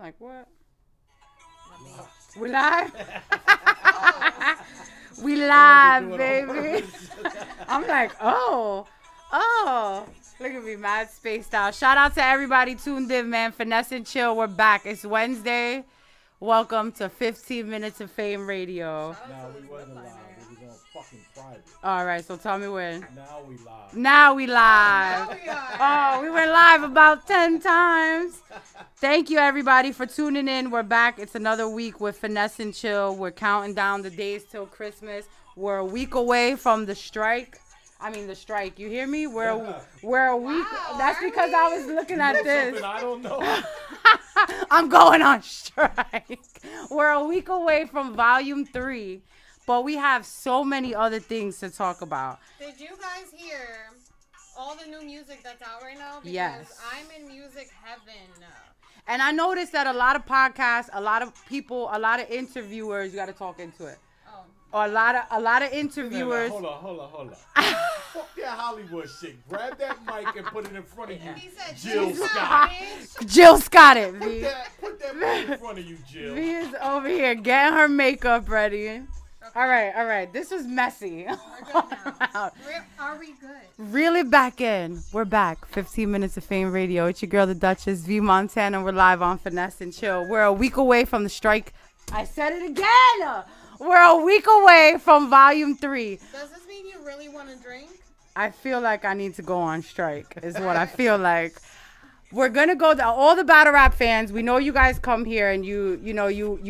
like, what? We live? We live, baby. I'm like, oh. Look at me, mad spaced out. Shout out to everybody tuned in, man. Finesse and Chill, we're back. It's Wednesday. Welcome to 15 Minutes of Fame Radio. No, we wasn't live. We was on fucking private. All right, so tell me when. Now we live. Now we live. Oh, we went live about 10 times. Thank you, everybody, for tuning in. We're back. It's another week with Finesse and Chill. We're counting down the days till Christmas. We're a week away from the strike. The strike. You hear me? We're a week. Wow, that's because I was looking at this. I don't know. I'm going on strike. We're a week away from Volume 3, but we have so many other things to talk about. Did you guys hear all the new music that's out right now? Because yes. I'm in music heaven. And I noticed that a lot of podcasts, a lot of people, a lot of interviewers, you got to talk into it. A lot of interviewers. Hold on. Fuck that Hollywood shit. Grab that mic and put it in front of you, He said, Jill Scott. Jill Scott it, V. Put that mic in front of you, Jill. V is over here getting her makeup ready. Okay. All right. This was messy. We're good now. Are we good? Really back in. We're back. 15 Minutes of Fame Radio. It's your girl, the Duchess, V Montana. We're live on Finesse and Chill. We're a week away from the strike. I said it again. We're a week away from Volume 3. Does this mean you really want to drink? I feel like I need to go on strike is what I feel like. We're going to go to all the battle rap fans. We know you guys come here and you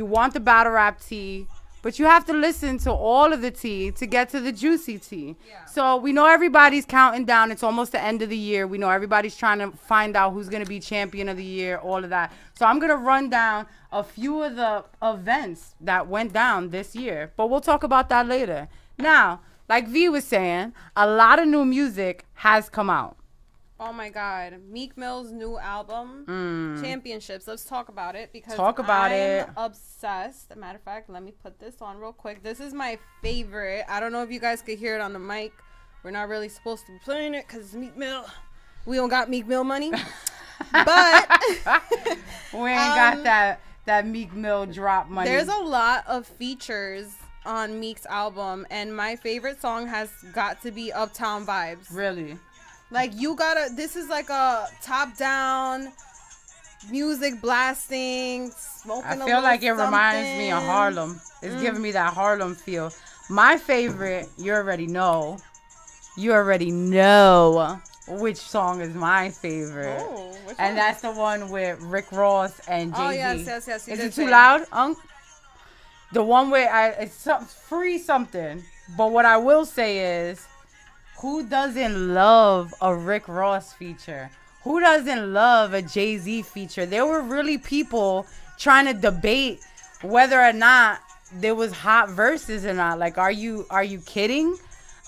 want the battle rap tea, but you have to listen to all of the tea to get to the juicy tea. Yeah. So we know everybody's counting down. It's almost the end of the year. We know everybody's trying to find out who's going to be champion of the year, all of that. So I'm going to run down a few of the events that went down this year, but we'll talk about that later. Now, like V was saying, a lot of new music has come out. Oh my God. Meek Mill's new album, Championships. Let's talk about it because I'm obsessed. As a matter of fact, let me put this on real quick. This is my favorite. I don't know if you guys could hear it on the mic. We're not really supposed to be playing it because it's Meek Mill. We don't got Meek Mill money. But we ain't got that Meek Mill drop money. There's a lot of features on Meek's album, and my favorite song has got to be Uptown Vibes. Really? Like, this is like a top-down music blasting, smoking I feel like it reminds me of Harlem. It's giving me that Harlem feel. My favorite, you already know which song is my favorite. Oh, which and one? That's the one with Rick Ross and Jay-Z. Oh, yes. Is it too loud, Unc? The one where it's free something. But what I will say is, who doesn't love a Rick Ross feature? Who doesn't love a Jay-Z feature? There were really people trying to debate whether or not there was hot verses or not. Like, are you kidding?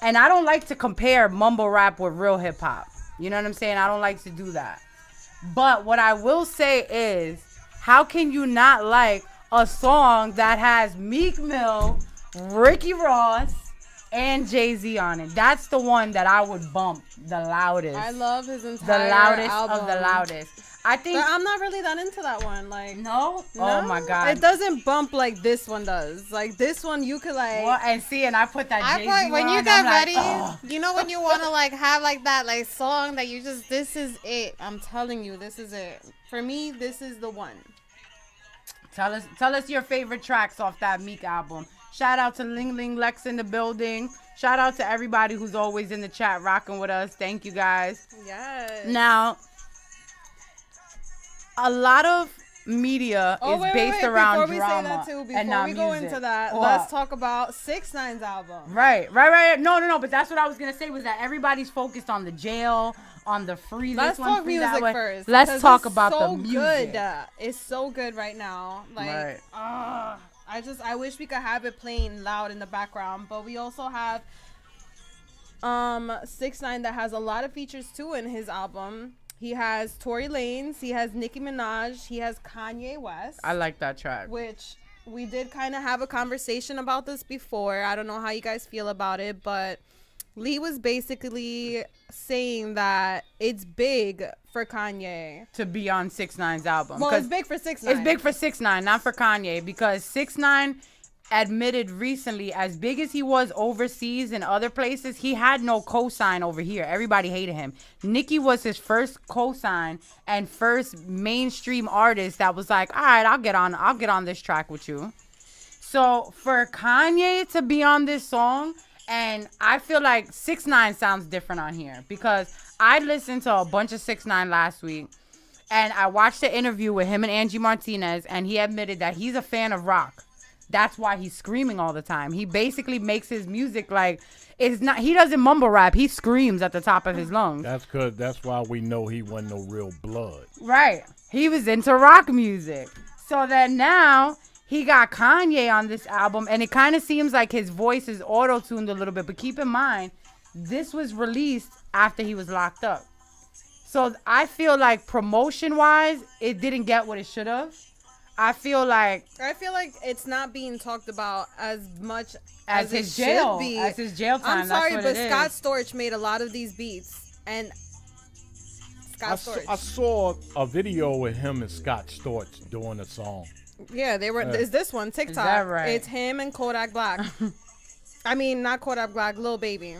And I don't like to compare mumble rap with real hip hop. You know what I'm saying? I don't like to do that. But what I will say is, how can you not like a song that has Meek Mill, Ricky Ross, and Jay-Z on it? That's the one that I would bump the loudest. I love his entire The loudest album. of the loudest. I think. But I'm not really that into that one. Like, no? Oh my God. It doesn't bump like this one does. Like, this one you could like. Well, and I put that Jay-Z one when you on, get I'm ready, like, you know when you want to like have like that like song that you just, this is it. I'm telling you, this is it. For me, this is the one. Tell us your favorite tracks off that Meek album. Shout out to Ling Ling Lex in the building. Shout out to everybody who's always in the chat rocking with us. Thank you guys. Yes. Now, a lot of media is based around before we drama. Say that too, before and not we go music. into that, What? let's talk about 6ix9ine's album. Right. No, but that's what I was going to say was that everybody's focused on the jail, on the free. Let's this one talk free music that way. first. Let's talk about so the music. Good. It's so good right now. Like, right. I wish we could have it playing loud in the background, but we also have 6ix9ine that has a lot of features too in his album. He has Tory Lanez, he has Nicki Minaj, he has Kanye West. I like that track. Which we did kind of have a conversation about this before. I don't know how you guys feel about it, but Leigh was basically saying that it's big for Kanye to be on 6ix9ine's album. Well, it's big for 6ix9ine. It's big for 6ix9ine, not for Kanye, because 6ix9ine admitted recently, as big as he was overseas and other places, he had no cosign over here. Everybody hated him. Nicki was his first cosign and first mainstream artist that was like, all right, I'll get on this track with you. So for Kanye to be on this song, and I feel like 6ix9ine sounds different on here, because I listened to a bunch of 6ix9ine last week, and I watched the interview with him and Angie Martinez, and he admitted that he's a fan of rock. That's why he's screaming all the time. He basically makes his music like, it's not. He doesn't mumble rap. He screams at the top of his lungs. That's why we know he wasn't no real blood. Right. He was into rock music. So then now he got Kanye on this album, and it kind of seems like his voice is auto-tuned a little bit. But keep in mind, this was released after he was locked up. So I feel like promotion-wise, it didn't get what it should have. I feel like it's not being talked about as much as his jail, as his jail time. I'm sorry, but Scott Storch made a lot of these beats, and I saw a video with him and Scott Storch doing a song. Yeah, they were. Is this one TikTok? Is that right? It's him and Kodak Black. I mean, not Kodak Black, Lil Baby.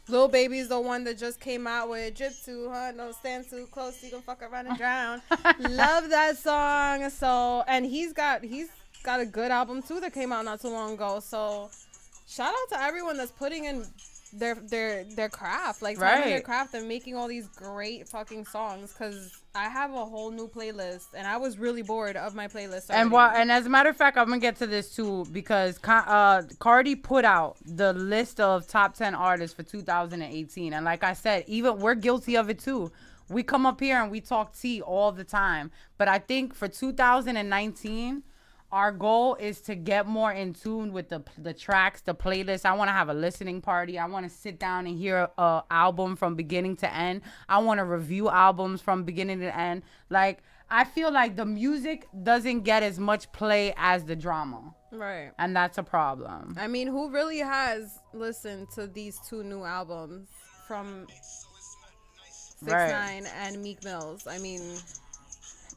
Lil Baby's the one that just came out with Drip Too, huh? Don't stand too close, you gon' fuck around and drown. Love that song. So, and he's got a good album too that came out not too long ago. So, shout out to everyone that's putting in their craft, like right. Their craft and making all these great fucking songs. Because I have a whole new playlist, and I was really bored of my playlist already. And as a matter of fact, I'm gonna get to this too, because Cardi put out the list of top 10 artists for 2018, and like I said, even we're guilty of it too. We come up here and we talk tea all the time, but I think for 2019. Our goal is to get more in tune with the tracks, the playlist. I want to have a listening party. I want to sit down and hear an album from beginning to end. I want to review albums from beginning to end. Like, I feel like the music doesn't get as much play as the drama. Right. And that's a problem. I mean, who really has listened to these two new albums from 6ix9ine and Meek Mills? I mean...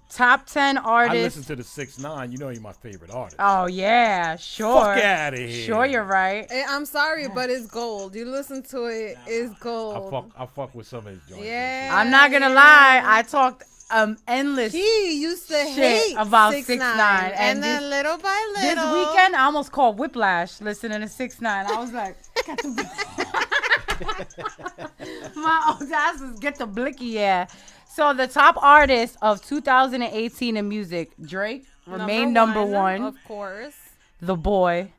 Top 10 artists. I listen to the 6ix9ine. You know he's my favorite artist. Oh, yeah. Sure. Fuck out of here. Sure, you're right. I'm sorry, but it's gold. You listen to it, it's gold. I fuck with some of his joints. Yeah. I'm not going to lie. I talked endless He used to hate about 6ix9ine. And then little by little. This weekend, I almost called whiplash listening to 6ix9ine. I was like, my audacity, get the blicky, yeah. So the top artists of 2018 in music, Drake remained number one. Of course. The Boy.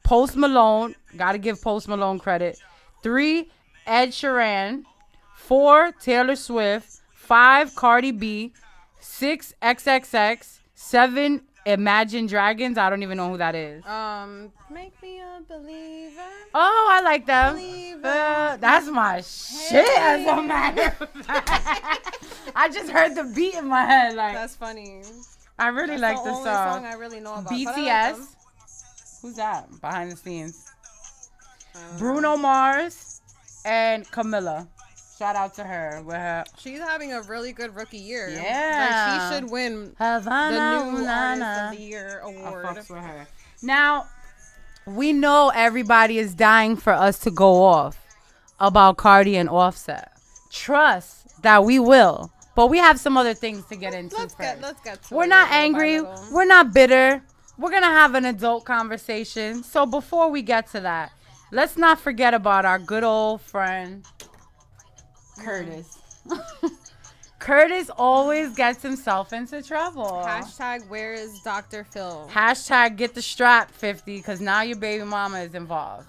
Post Malone. Got to give Post Malone credit. 3, Ed Sheeran. 4, Taylor Swift. 5, Cardi B. 6, XXX. 7, Imagine Dragons. I don't even know who that is. Make me a believer. Oh, I like them. That's my shit, as a matter of fact. I just heard the beat in my head. Like, that's funny. I really like the only song I really know about. BTS. Like, who's that? Behind the scenes. Bruno Mars and Camilla. Shout out to her. With her. She's having a really good rookie year. Yeah. Like, she should win Havana, the new Artist of the Year award. I fucks with her. Now, we know everybody is dying for us to go off about Cardi and Offset. Trust that we will. But we have some other things to get into first. Let's get to it. We're not angry. We're not bitter. We're going to have an adult conversation. So before we get to that, let's not forget about our good old friend, Curtis. Curtis always gets himself into trouble. Hashtag where is Dr. Phil? Hashtag get the strap 50, because now your baby mama is involved.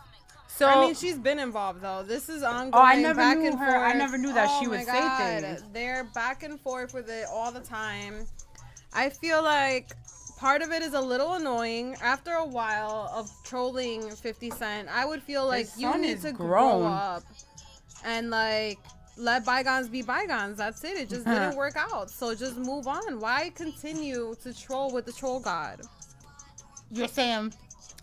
So I mean, she's been involved though. This is ongoing. Oh, I never back knew and her. forth. I never knew that she would say things. They're back and forth with it all the time. I feel like part of it is a little annoying. After a while of trolling 50 Cent, I would feel like you need to grow up and like let bygones be bygones. That's it. It just didn't work out. So just move on. Why continue to troll with the troll god? You're saying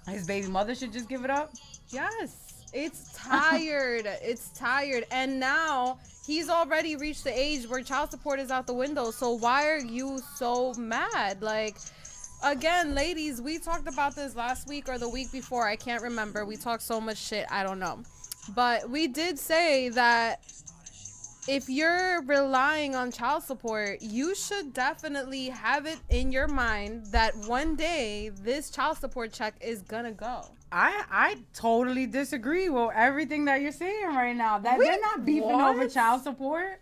his baby mother should just give it up? Yes. It's tired. It's tired. And now he's already reached the age where child support is out the window. So why are you so mad? Like, again, ladies, we talked about this last week or the week before. I can't remember. We talked so much shit. I don't know. But we did say that if you're relying on child support, you should definitely have it in your mind that one day this child support check is gonna go. I totally disagree with everything that you're saying right now. That they're not beefing over child support.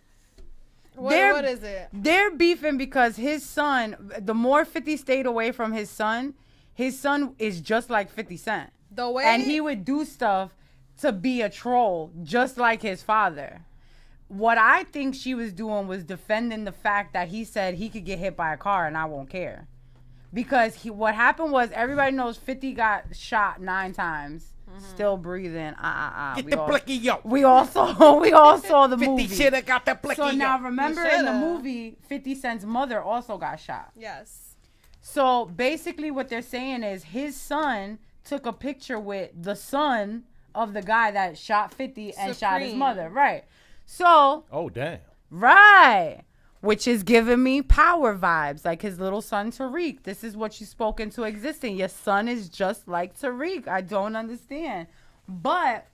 What is it? They're beefing because his son, the more 50 stayed away from his son is just like 50 Cent. And he would do stuff to be a troll, just like his father. What I think she was doing was defending the fact that he said he could get hit by a car and I won't care. Because what happened was, everybody knows 50 got shot 9 times, still breathing. Get the blicky up. We all saw the movie. 50 should have got the blicky up. So now remember, in the movie, 50 Cent's mother also got shot. Yes. So basically what they're saying is his son took a picture with the son of the guy that shot 50 and shot his mother. Right. So. Oh, damn. Right. Which is giving me power vibes, like his little son Tariq. This is what you spoke into existence. Your son is just like Tariq. I don't understand. But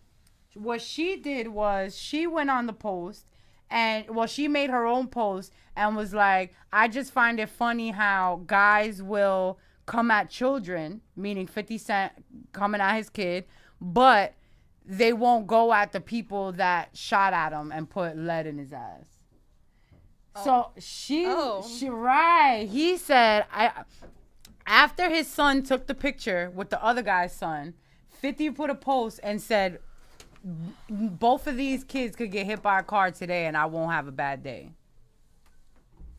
what she did was she went on the post and, she made her own post and was like, I just find it funny how guys will come at children, meaning 50 Cent coming at his kid, but they won't go at the people that shot at him and put lead in his ass. So she right. He said, after his son took the picture with the other guy's son, 50 put a post and said, both of these kids could get hit by a car today and I won't have a bad day.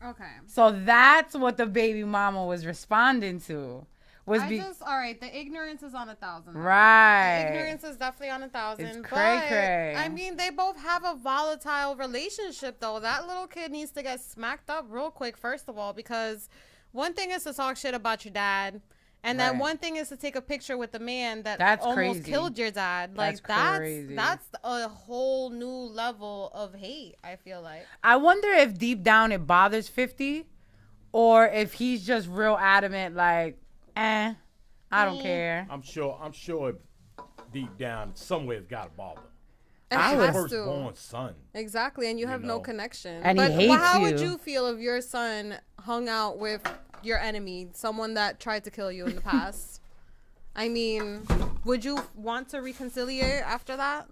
Okay. So that's what the baby mama was responding to. All right, the ignorance is on 1,000. Right. The ignorance is definitely on 1,000. It's cray-cray. I mean, they both have a volatile relationship, though. That little kid needs to get smacked up real quick, first of all, because one thing is to talk shit about your dad, and then one thing is to take a picture with the man that's almost killed your dad. Like, that's a whole new level of hate, I feel like. I wonder if deep down it bothers 50, or if he's just real adamant, like, I don't care. I'm sure deep down somewhere it's got to bother. I was firstborn son. Exactly, and you have no connection. And he hates how would you feel if your son hung out with your enemy, someone that tried to kill you in the past? I mean, would you want to reconciliate after that?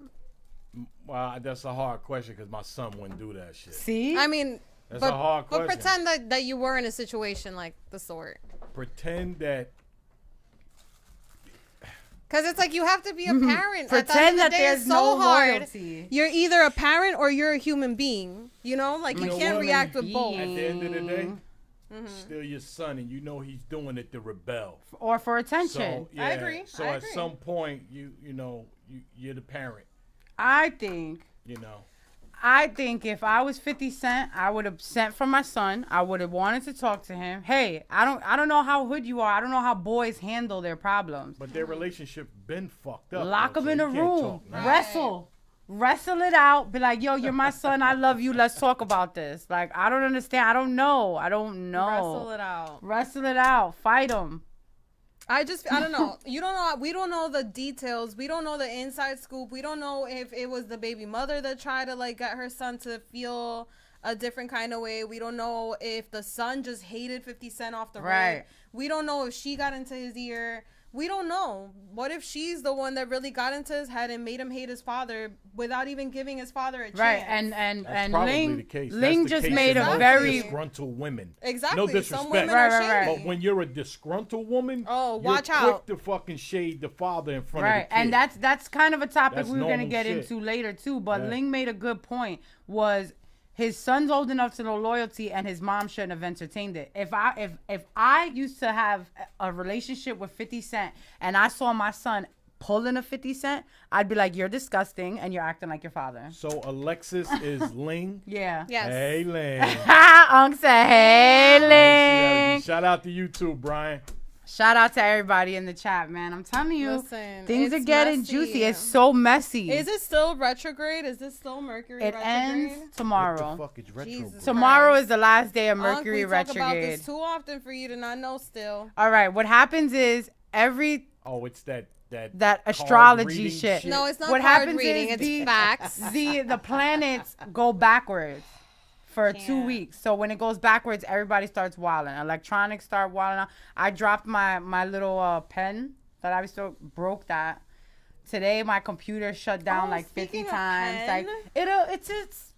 Well, that's a hard question because my son wouldn't do that shit. See? I mean, that's a hard question. But pretend that you were in a situation like the sort. Pretend that. Because it's like you have to be a parent. Pretend that there's no loyalty. You're either a parent or you're a human being. You know? Like, you can't react with both. At the end of the day, still your son, and you know he's doing it to rebel. Or for attention. So, yeah, I agree. So at some point, you're the parent. I think if I was 50 Cent, I would have sent for my son. I would have wanted to talk to him. Hey, I don't know how hood you are. I don't know how boys handle their problems. But their relationship been fucked up. Lock them in a room. Wrestle it out. Be like, yo, you're my son. I love you. Let's talk about this. Like, I don't understand. I don't know. Wrestle it out. Fight them. I don't know. You don't know. We don't know the details. We don't know the inside scoop. We don't know if it was the baby mother that tried to like get her son to feel a different kind of way. We don't know if the son just hated 50 Cent off the rip. We don't know if she got into his ear. We don't know. What if she's the one that really got into his head and made him hate his father without even giving his father a chance? Right, and Ling just made a very disgruntled women. Exactly. No disrespect. Some women are shady. But when you're a disgruntled woman, watch you're out. quick to fucking shade the father in front of the kid. And that's kind of a topic we were gonna get into later too. But Ling made a good point. Was his son's old enough to know loyalty, and his mom shouldn't have entertained it. If I used to have a relationship with 50 Cent and I saw my son pulling a 50 Cent, I'd be like, you're disgusting and you're acting like your father. So Alexis is Ling? Yeah. Yes. Hey, Ling. Unc said, hey, Ling. Shout out to you too, Brian. Shout out to everybody in the chat, man. I'm telling you, things are getting juicy. It's so messy. Is it still retrograde? Is this still Mercury retrograde? It ends tomorrow. What the fuck is retrograde? Tomorrow is the last day of Mercury retrograde. We talk about this too often for you to not know still. All right. What happens is it's that astrology shit. No, it's not what card reading. It's facts. The planets go backwards for 2 weeks. So when it goes backwards, everybody starts wilding. Electronics start wilding out. I dropped my little pen that I still broke that. Today my computer shut down like 50 times. Like it's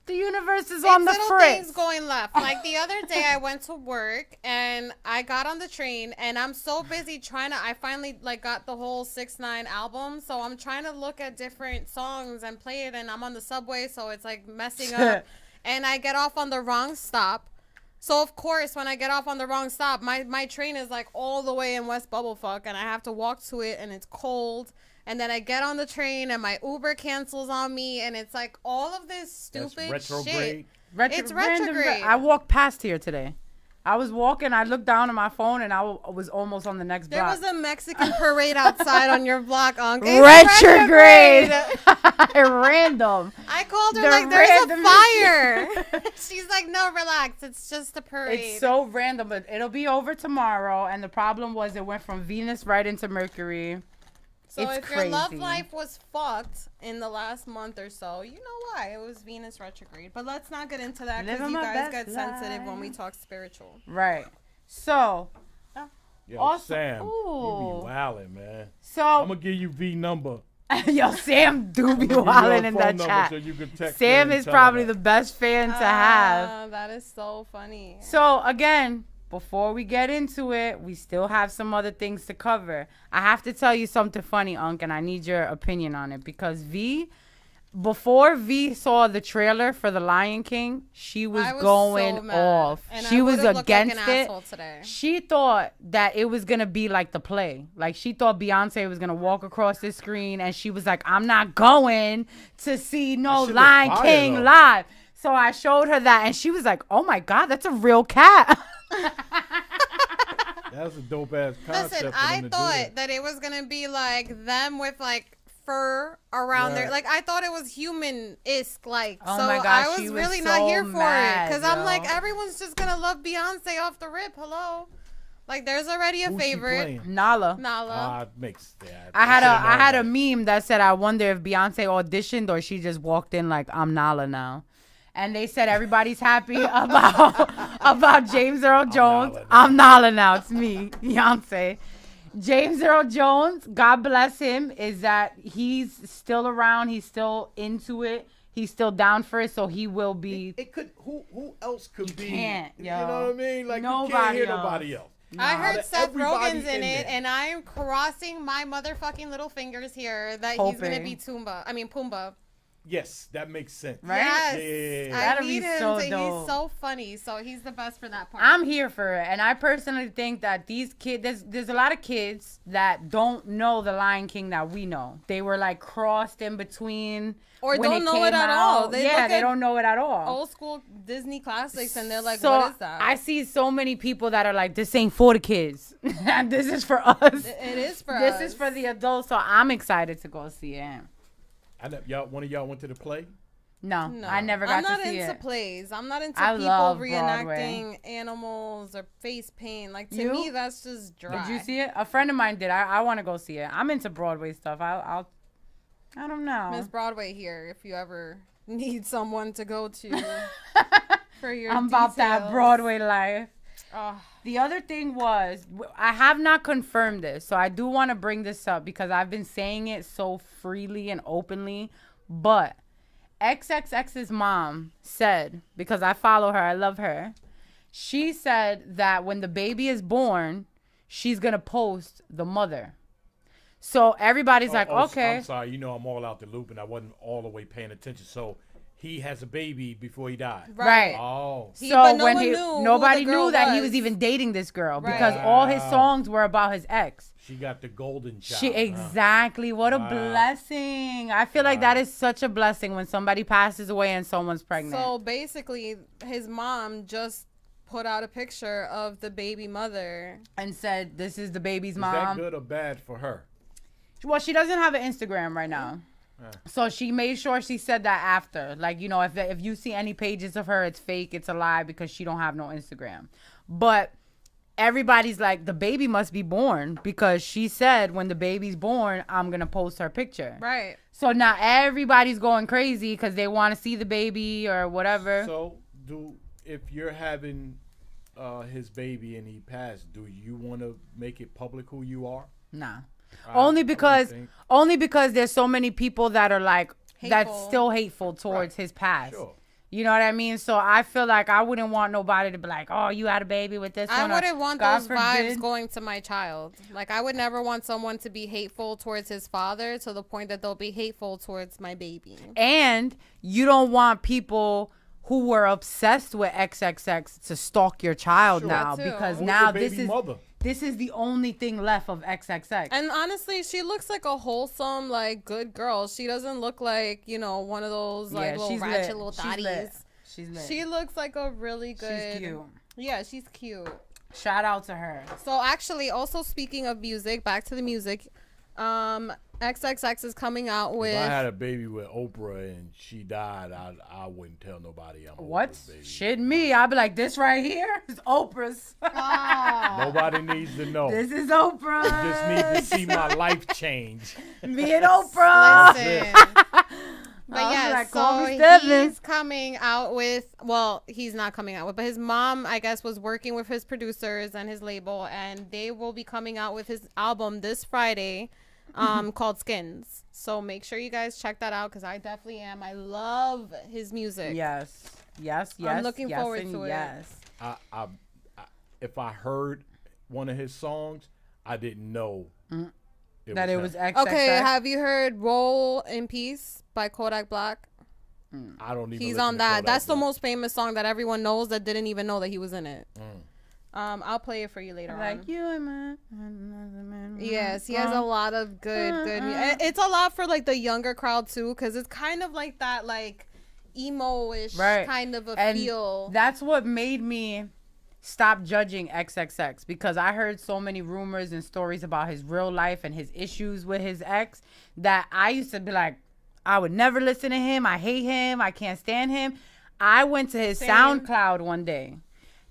the universe is on the fritz. Little things going left. Like the other day I went to work and I got on the train and I'm so busy I finally like got the whole 6ix9ine album. So I'm trying to look at different songs and play it, and I'm on the subway, so it's like messing up. And I get off on the wrong stop. So, of course, when I get off on the wrong stop, my train is, like, all the way in West Bubblefuck, and I have to walk to it, and it's cold. And then I get on the train, and my Uber cancels on me, and it's, like, all of this stupid shit. It's retrograde. I walked past here today. I was walking, I looked down at my phone, and I was almost on the next block. There was a Mexican parade outside on your block, Unc. Retrograde. Random. I called her like, there's a fire. She's like, no, relax. It's just a parade. It's so random, but it'll be over tomorrow. And the problem was it went from Venus right into Mercury. So it's if crazy. Your love life was fucked in the last month or so, you know why. It was Venus retrograde. But let's not get into that because you guys get sensitive when we talk spiritual. Right. So. Yo, also, Sam, you be wildin', man. So. I'm going to give you V number. Yo, Sam do be wildin' in that chat. So Sam is probably the best fan to have. That is so funny. So, again, before we get into it, we still have some other things to cover. I have to tell you something funny, Unc, and I need your opinion on it. Because before V saw the trailer for The Lion King, she was going so off. And she was against it. Today. She thought that it was going to be like the play. Like, she thought Beyonce was going to walk across the screen, and she was like, I'm not going to see no Lion King live. So I showed her that, and she was like, oh, my God, that's a real cat. That's a dope ass concept. Listen, I thought that it was gonna be like them with like fur around there. Like I thought it was human-esque. Like oh so, my gosh, I was really not here for it because I'm like everyone's just gonna love Beyonce off the rip. Hello, like there's already a favorite. Nala. Makes that. I had a meme that said, I wonder if Beyonce auditioned or she just walked in like I'm Nala now. And they said everybody's happy about James Earl Jones. I'm Nala now. It's me, Beyonce. James Earl Jones, God bless him, is that he's still around. He's still into it. He's still down for it, so he will be. It could. Who else could be? Can't, yo. You know what I mean? Like nobody you can't hear nobody else. No. I heard Seth Rogen's in it, and I am crossing my motherfucking little fingers here that he's gonna be Pumbaa. Yes, that makes sense. Right? Yes. Yeah. That'll be so dope. He's so funny. So he's the best for that part. I'm here for it. And I personally think that these kids, there's a lot of kids that don't know the Lion King that we know. They were like crossed in between. Or don't know it at all. They don't know it at all. Old school Disney classics and they're like, what is that? I see so many people that are like, this ain't for the kids. This is for us. It is for us. This is for the adults. So I'm excited to go see it. One of y'all went to the play? No, I never got to see it. I'm not into plays. I'm not into people reenacting animals or face paint. Like, to me, that's just dry. Did you see it? A friend of mine did. I want to go see it. I'm into Broadway stuff. I don't know. Miss Broadway here, if you ever need someone to go to for your I'm about that Broadway life. The other thing was, I have not confirmed this, so I do want to bring this up because I've been saying it so freely and openly, but XXX's mom said, because I follow her, I love her, she said that when the baby is born, she's going to post the mother. So everybody's okay. I'm sorry, I'm all out the loop and I wasn't all the way paying attention, so he has a baby before he died. Right. Oh. So nobody knew that he was even dating this girl because all his songs were about his ex. She got the golden child. Exactly. What a blessing. I feel like that is such a blessing when somebody passes away and someone's pregnant. So basically, his mom just put out a picture of the baby mother and said, "This is the baby's mom." Is that good or bad for her? Well, she doesn't have an Instagram right now. So she made sure she said that after. Like, you know, if you see any pages of her, it's fake, it's a lie because she don't have no Instagram. But everybody's like, the baby must be born because she said when the baby's born, I'm going to post her picture. Right. So now everybody's going crazy because they want to see the baby or whatever. So if you're having his baby and he passed, do you want to make it public who you are? Nah. Only because there's so many people that are like hateful. That's still hateful towards his past. Sure. You know what I mean? So I feel like I wouldn't want nobody to be like, "Oh, you had a baby with this one." I wouldn't want those vibes going to my child. Like, I would never want someone to be hateful towards his father to the point that they'll be hateful towards my baby. And you don't want people who were obsessed with XXX to stalk your child now because now this is the only thing left of XXX. And honestly, she looks like a wholesome, like, good girl. She doesn't look like, you know, one of those, like, little ratchet little thotties. She's lit. She looks like a really good... She's cute. Yeah, she's cute. Shout out to her. So, actually, also speaking of music, back to the music, XXX is coming out with... If I had a baby with Oprah and she died, I wouldn't tell nobody I'm Oprah's baby. Shit me. I'd be like, this right here is Oprah's. Nobody needs to know. This is Oprah. You just need to see my life change. Me and Oprah. Listen. But yeah, so he's coming out with, well, he's not coming out with, but his mom, I guess, was working with his producers and his label, and they will be coming out with his album this Friday. Called Skins. So make sure you guys check that out because I definitely am. I love his music. Yes. I'm looking forward to it. Yes. If I heard one of his songs, I didn't know that it was XXX. Okay, have you heard "Roll in Peace" by Kodak Black? I don't even. He's on that. That's the most famous song that everyone knows that didn't even know that he was in it. I'll play it for you later on. Like you and man. Yes, he has a lot of good music. It's a lot for like the younger crowd too, because it's kind of like that like emo-ish kind of a feel. That's what made me stop judging XXX because I heard so many rumors and stories about his real life and his issues with his ex that I used to be like, I would never listen to him. I hate him. I can't stand him. I went to his SoundCloud one day.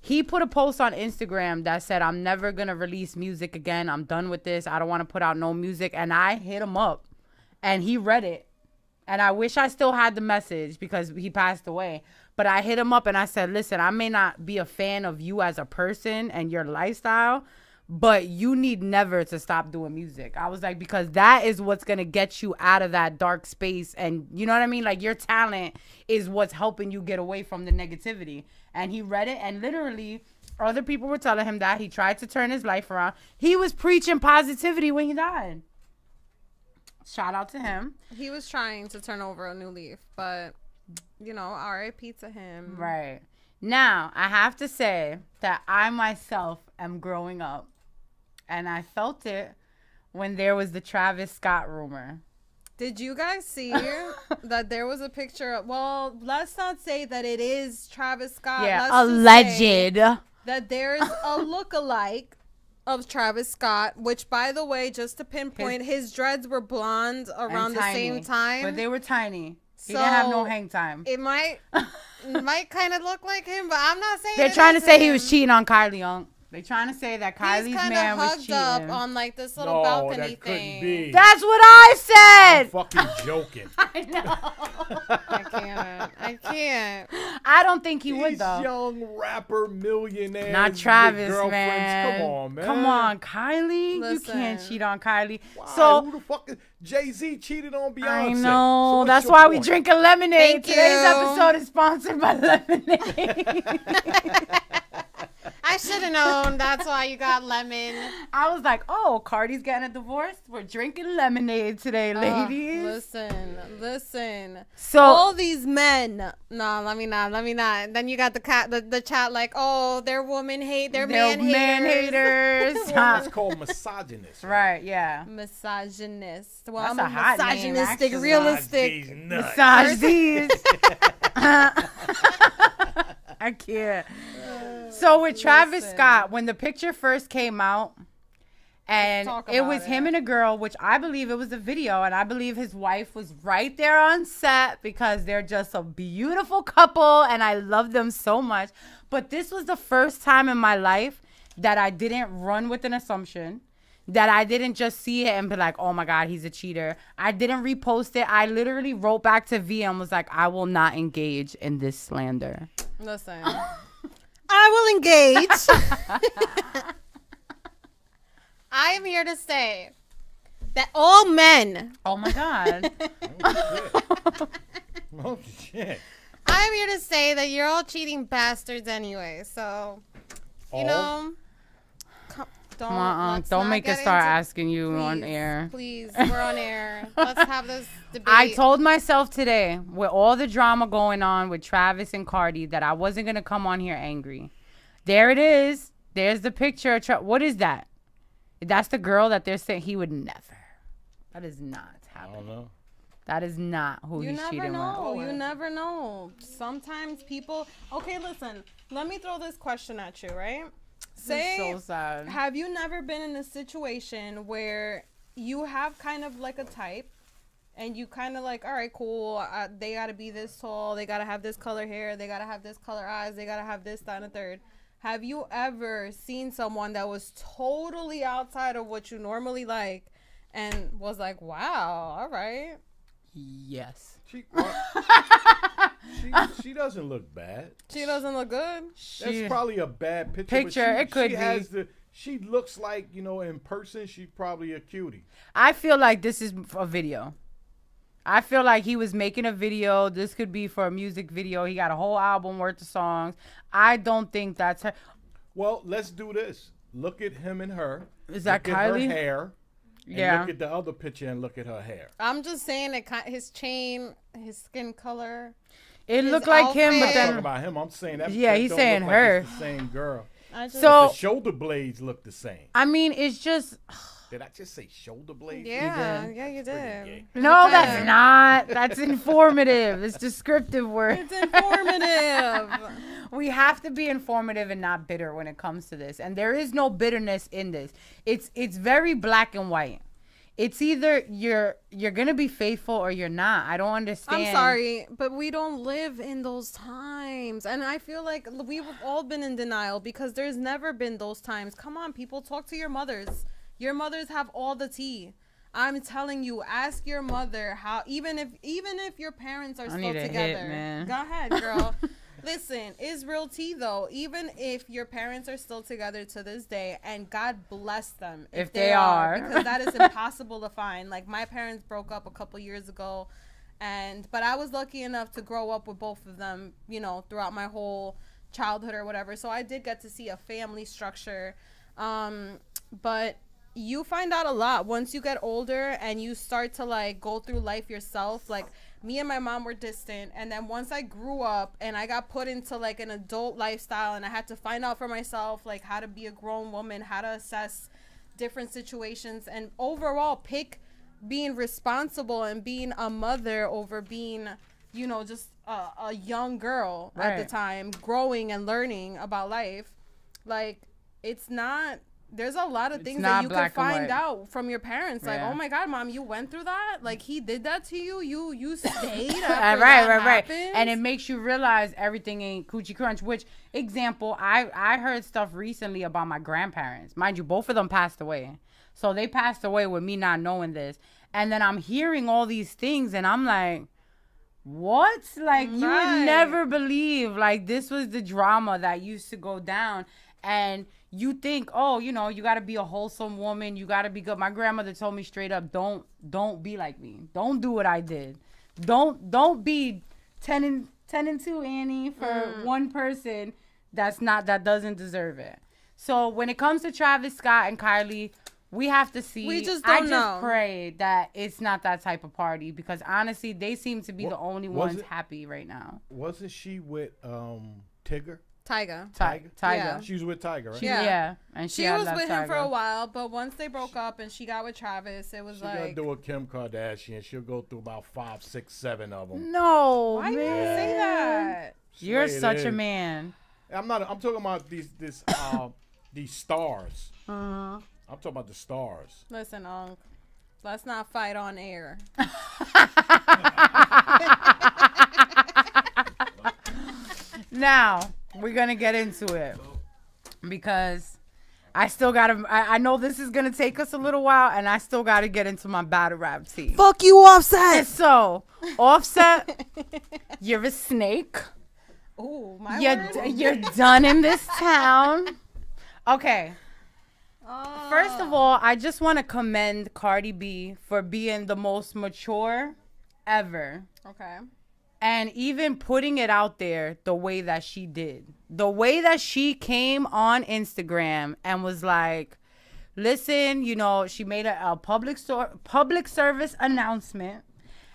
He put a post on Instagram that said, I'm never going to release music again. I'm done with this. I don't want to put out no music. And I hit him up and he read it. And I wish I still had the message because he passed away. But I hit him up and I said, listen, I may not be a fan of you as a person and your lifestyle, but you need never to stop doing music. I was like, because that is what's going to get you out of that dark space. And you know what I mean? Like your talent is what's helping you get away from the negativity. And he read it and literally other people were telling him that he tried to turn his life around. He was preaching positivity when he died. Shout out to him. He was trying to turn over a new leaf, but you know, R.I.P. to him. Right. Now, I have to say that I myself am growing up. And I felt it when there was the Travis Scott rumor. Did you guys see that there was a picture of, well, let's not say that it is Travis Scott. Yeah, alleged. That there's a lookalike of Travis Scott, which, by the way, just to pinpoint, his dreads were blonde around the same time. But they were tiny. He didn't have no hang time. It might kind of look like him, but I'm not saying they're trying to say he was cheating on Kylie Young. They're trying to say that Kylie's man was cheating. He's kind of hugged up on like this little balcony thing. Be. That's what I said. I'm fucking joking. I know. I can't. I don't think he would though. Young rapper millionaire. Not Travis, man. Come on, man. Come on, Kylie. Listen. You can't cheat on Kylie. Why? So who the fuck is Jay-Z cheated on Beyonce? I know. So that's why we drinking lemonade. Today's episode is sponsored by lemonade. I should have known. That's why you got lemon. I was like, oh, Cardi's getting a divorce. We're drinking lemonade today, ladies. Listen. So all these men. No, let me not. Then you got the chat like, oh, they're woman hate. They're man haters. It's called misogynist. Right, yeah. Misogynist. Well, that's I'm a hot misogynistic, name, realistic. Massage these. I can't. So with Travis Scott, when the picture first came out, and it was him and a girl, which I believe it was a video, and I believe his wife was right there on set because they're just a beautiful couple, and I love them so much. But this was the first time in my life that I didn't run with an assumption, that I didn't just see it and be like, oh my God, he's a cheater. I didn't repost it. I literally wrote back to V and was like, I will not engage in this slander. Listen, I will engage. I am here to say that all men. Oh my God. Oh shit. I'm here to say that you're all cheating bastards anyway. So, you know, don't make us start asking you on air. Please, we're on air. Let's have this debate. I told myself today, with all the drama going on with Travis and Cardi, that I wasn't going to come on here angry. There it is. There's the picture. What is that? That's the girl that they're saying he would never. That is not happening. I don't know. That is not who he's cheating with. You never know. Sometimes people. Okay, listen. Let me throw this question at you, right? Say, so sad. Have you never been in a situation where you have kind of like a type, and you kind of like, all right, cool. They gotta be this tall. They gotta have this color hair. They gotta have this color eyes. They gotta have this, that, and the third. Have you ever seen someone that was totally outside of what you normally like and was like, wow, all right? Yes. She doesn't look bad. She doesn't look good? That's probably a bad picture. It could be. She looks like, in person, she's probably a cutie. I feel like this is a video. I feel like he was making a video. This could be for a music video. He got a whole album worth of songs. I don't think that's her. Well, let's do this. Look at him and her. Is that look Kylie? At her hair. Yeah. Look at the other picture and look at her hair. I'm just saying that his chain, his skin color. It looked like him, but then. I'm talking about him. I'm saying that. Yeah, he's saying her. Like it's the same girl. So the shoulder blades look the same. I mean, it's just. Did I just say shoulder blades? Yeah, you did. No, that's not. That's informative. It's descriptive word. It's informative. We have to be informative and not bitter when it comes to this. And there is no bitterness in this. It's very black and white. It's either you're going to be faithful or you're not. I don't understand. I'm sorry, but we don't live in those times. And I feel like we've all been in denial because there's never been those times. Come on, people, talk to your mothers. Your mothers have all the tea. I'm telling you, ask your mother how. Even if your parents are still together, go ahead, girl. Listen, it's real tea though. Even if your parents are still together to this day, and God bless them if they are, because that is impossible to find. Like my parents broke up a couple years ago, but I was lucky enough to grow up with both of them, throughout my whole childhood or whatever. So I did get to see a family structure, but. You find out a lot once you get older and you start to like go through life yourself. Like me and my mom were distant, and then once I grew up and I got put into like an adult lifestyle and I had to find out for myself like how to be a grown woman, how to assess different situations, and overall pick being responsible and being a mother over being, just a young girl at the time, growing and learning about life. Like it's not. There's a lot of things that you can find out from your parents. Like, oh my God, Mom, you went through that? Like, he did that to you? You stayed after that happened? And it makes you realize everything ain't coochie crunch. Which, example, I heard stuff recently about my grandparents. Mind you, both of them passed away. So they passed away with me not knowing this. And then I'm hearing all these things, and I'm like, what? Like, you would never believe. Like, this was the drama that used to go down. And you think, oh, you got to be a wholesome woman. You got to be good. My grandmother told me straight up, don't be like me. Don't do what I did. Don't be 10 and 2, Annie, for one person that doesn't deserve it. So when it comes to Travis Scott and Kylie, we have to see. We just don't know. I just pray that it's not that type of party because honestly, they seem to be the only ones happy right now. Wasn't she with Tigger? Tyga. Yeah. She was with Tyga, right? Yeah. And she was with him for a while, but once they broke up and she got with Travis, it was she gonna do a Kim Kardashian. She'll go through about 5, 6, 7 of them. No, why you say that? You're such a man. I'm talking about these stars. I'm talking about the stars. Listen, let's not fight on air. Now we're gonna get into it because I still gotta. I know this is gonna take us a little while, and I still gotta get into my battle rap team. Fuck you, Offset. And so, Offset, you're a snake. Ooh, you're done in this town. Okay. First of all, I just want to commend Cardi B for being the most mature ever. Okay. And even putting it out there the way that she did. The way that she came on Instagram and was like, listen, you know, she made a public service announcement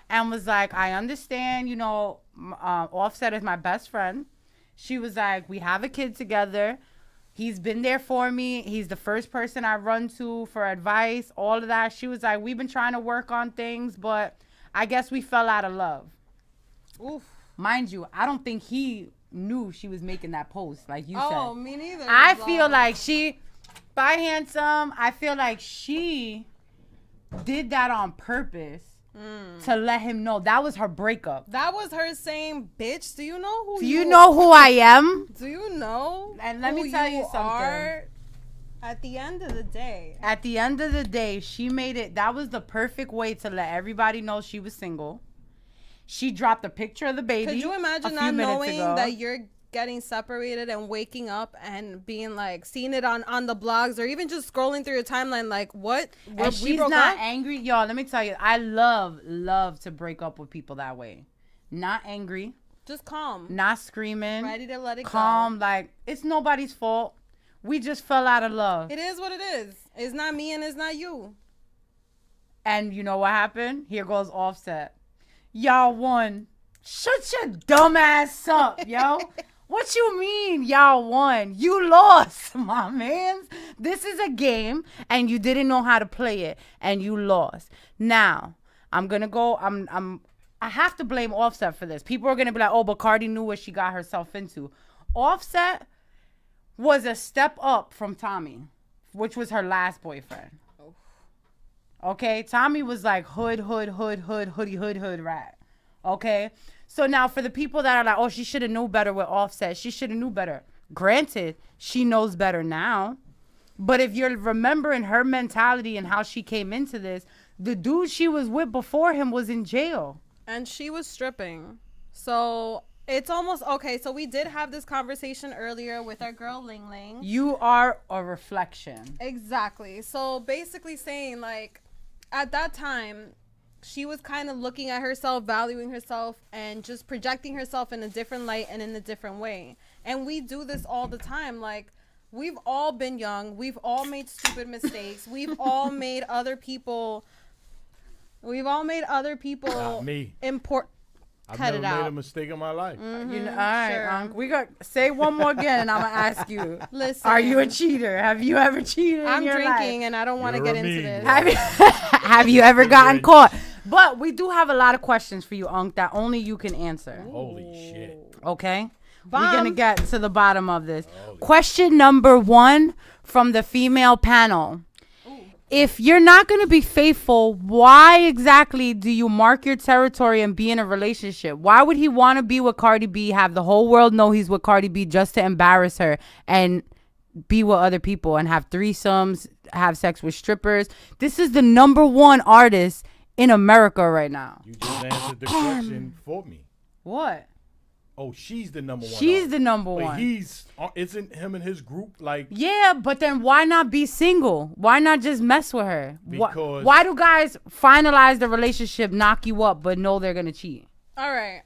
and was like, I understand, you know, Offset is my best friend. She was like, we have a kid together. He's been there for me. He's the first person I run to for advice, all of that. She was like, we've been trying to work on things, but I guess we fell out of love. Oof. Mind you, I don't think he knew she was making that post like you said. Oh, me neither. I feel like by Handsome, I feel like she did that on purpose to let him know that was her breakup. That was her saying, bitch, do you know who Do you know who I am? Do you know? And let me tell you something. At the end of the day, she made it. That was the perfect way to let everybody know she was single. She dropped a picture of the baby. Could you imagine not knowing that you're getting separated and waking up and being like, seeing it on the blogs or even just scrolling through your timeline like, what? And she's not angry. Y'all, let me tell you, I love to break up with people that way. Not angry. Just calm. Not screaming. Ready to let it go. Calm, like, it's nobody's fault. We just fell out of love. It is what it is. It's not me and it's not you. And you know what happened? Here goes Offset. Y'all won. Shut your dumb ass up, yo. What you mean y'all won? You lost, my man. This is a game and you didn't know how to play it and you lost. Now, I'm going to go I have to blame Offset for this. People are going to be like, "Oh, but Cardi knew what she got herself into." Offset was a step up from Tommy, which was her last boyfriend. Okay, Tommy was like hood rat. Okay, so now for the people that are like, oh, she should have knew better with Offset. She should have knew better. Granted, she knows better now. But if you're remembering her mentality and how she came into this, the dude she was with before him was in jail. And she was stripping. So it's almost, okay, so we did have this conversation earlier with our girl Ling Ling. You are a reflection. Exactly. So basically saying like, at that time, she was kind of looking at herself, valuing herself, and just projecting herself in a different light and in a different way. And we do this all the time. Like, we've all been young. We've all made stupid mistakes. We've all made other people. Not me. I've never made a mistake in my life. Mm-hmm, you know, all right, sure. We got say one more again, and I'm gonna ask you. Listen, are you a cheater? Have you ever cheated? I'm in your drinking, life? and I don't want to get into this. Have you ever gotten caught? But we do have a lot of questions for you, Unc, that only you can answer. Holy shit! Okay, we're gonna get to the bottom of this. Question number 1 from the female panel. If you're not going to be faithful, why exactly do you mark your territory and be in a relationship? Why would he want to be with Cardi B, have the whole world know he's with Cardi B just to embarrass her and be with other people and have threesomes, have sex with strippers? This is the #1 artist in America right now. You just answered the question for me. What? Oh, she's the #1. She's the #1. But isn't him and his group like? Yeah, but then why not be single? Why not just mess with her? Because why do guys finalize the relationship, knock you up, but know they're gonna cheat? All right.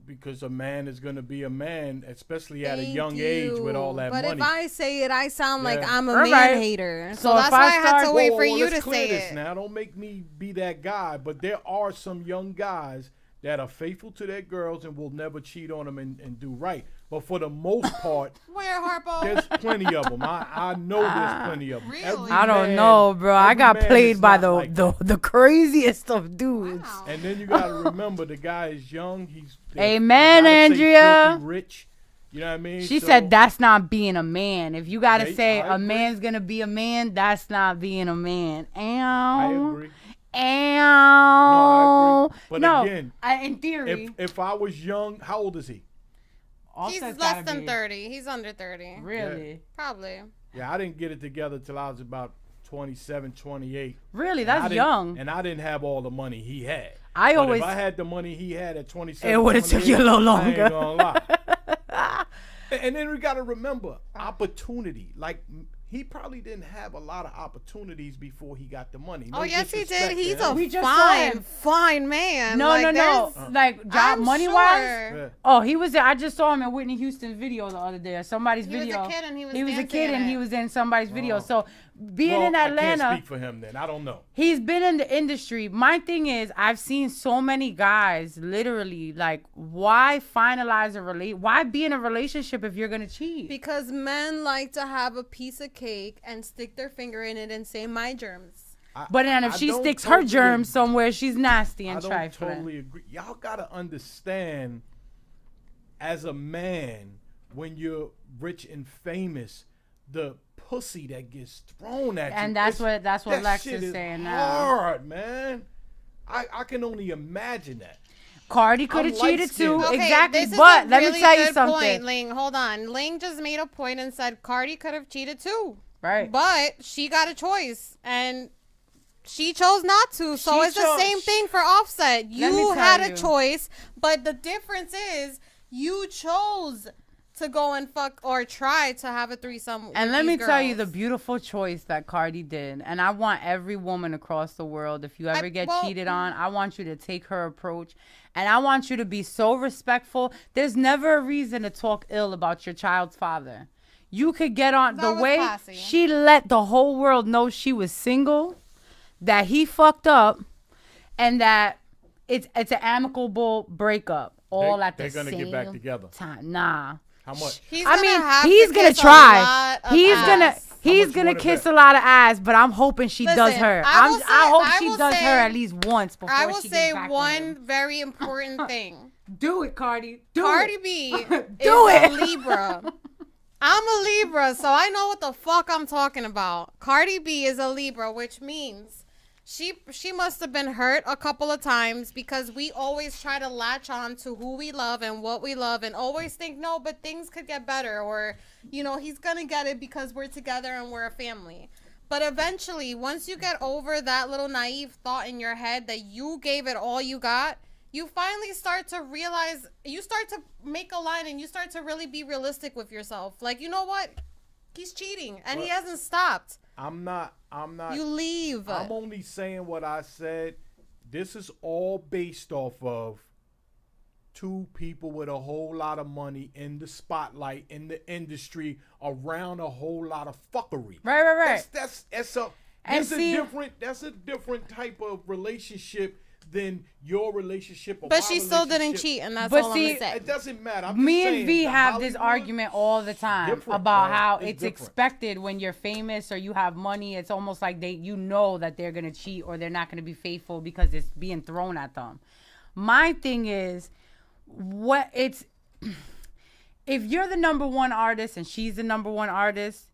Because a man is gonna be a man, especially at a young age with all that money. But if I say it, I sound like I'm a man hater. So that's why I had to wait for you to say it. Now, don't make me be that guy. But there are some young guys that are faithful to their girls and will never cheat on them and do right. But for the most part, where, Harpo? there's plenty of them. I know there's plenty of them. Really? I don't know, bro. I got played by the craziest of dudes. Wow. And then you got to remember, the guy is young. Amen, Andrea. Rich. You know what I mean? She said that's not being a man. If you got to say a man's going to be a man, that's not being a man. I agree. Ow. No, I agree. But again, in theory. If I was young, how old is he? He's less than 30. He's under 30. Really? Yeah. Probably. Yeah, I didn't get it together till I was about 27, 28. Really? That's young. And I didn't have all the money he had. If I had the money he had at 27, it would have took you a little longer. I ain't gonna lie. And then we got to remember opportunity. Like, he probably didn't have a lot of opportunities before he got the money. No, yes, he did. He's a fine man. No. Like, money wise. Sure. Oh, he was there. I just saw him in Whitney Houston's video the other day. Somebody's video. He was a kid and he was in somebody's video. So being in Atlanta. I can't speak for him then. I don't know. He's been in the industry. My thing is, I've seen so many guys literally like, why finalize a why be in a relationship if you're gonna cheat? Because men like to have a piece of cake and stick their finger in it and say my germs. But then if she sticks her germs somewhere, she's nasty and trifling. I don't totally agree. Y'all gotta understand, as a man, when you're rich and famous, the pussy that gets thrown at you. And that's what Lex is saying now. Hard, man. I can only imagine that. Cardi could have cheated too. Okay, exactly. But let me tell you something. Point, Ling. Hold on. Ling just made a point and said Cardi could have cheated too. Right. But she got a choice and she chose not to. So it's the same thing for Offset. You had a choice, but the difference is you chose to go and fuck or try to have a threesome with and let me girls. tell you the beautiful choice that Cardi did. And I want every woman across the world, if you ever get cheated on, I want you to take her approach. And I want you to be so respectful. There's never a reason to talk ill about your child's father. You could get on the way classy. She let the whole world know she was single, that he fucked up, and that it's an amicable breakup all at the same time. They're going to get back together. Nah. How much? He's gonna try. He's gonna kiss a lot of ass, but I'm hoping she does her. I hope she does her at least once before she gets back. I will say one very important thing. Do it, Cardi. Cardi B is a Libra. I'm a Libra, so I know what the fuck I'm talking about. Cardi B is a Libra, which means she must have been hurt a couple of times because we always try to latch on to who we love and what we love and always think, no, but things could get better, or, you know, he's going to get it because we're together and we're a family. But eventually, once you get over that little naive thought in your head that you gave it all you got, you finally start to realize, you start to make a line and you start to really be realistic with yourself. Like, you know what? He's cheating and he hasn't stopped. I'm not. You leave. I'm only saying what I said. This is all based off of two people with a whole lot of money in the spotlight, in the industry, around a whole lot of fuckery. Right. That's a different type of relationship than your relationship. But she still didn't cheat, and that's all I'm gonna say. It doesn't matter. Me and V have this argument all the time about how it's expected when you're famous or you have money. It's almost like you know that they're gonna cheat or they're not gonna be faithful because it's being thrown at them. My thing is, if you're the number one artist and she's the number one artist,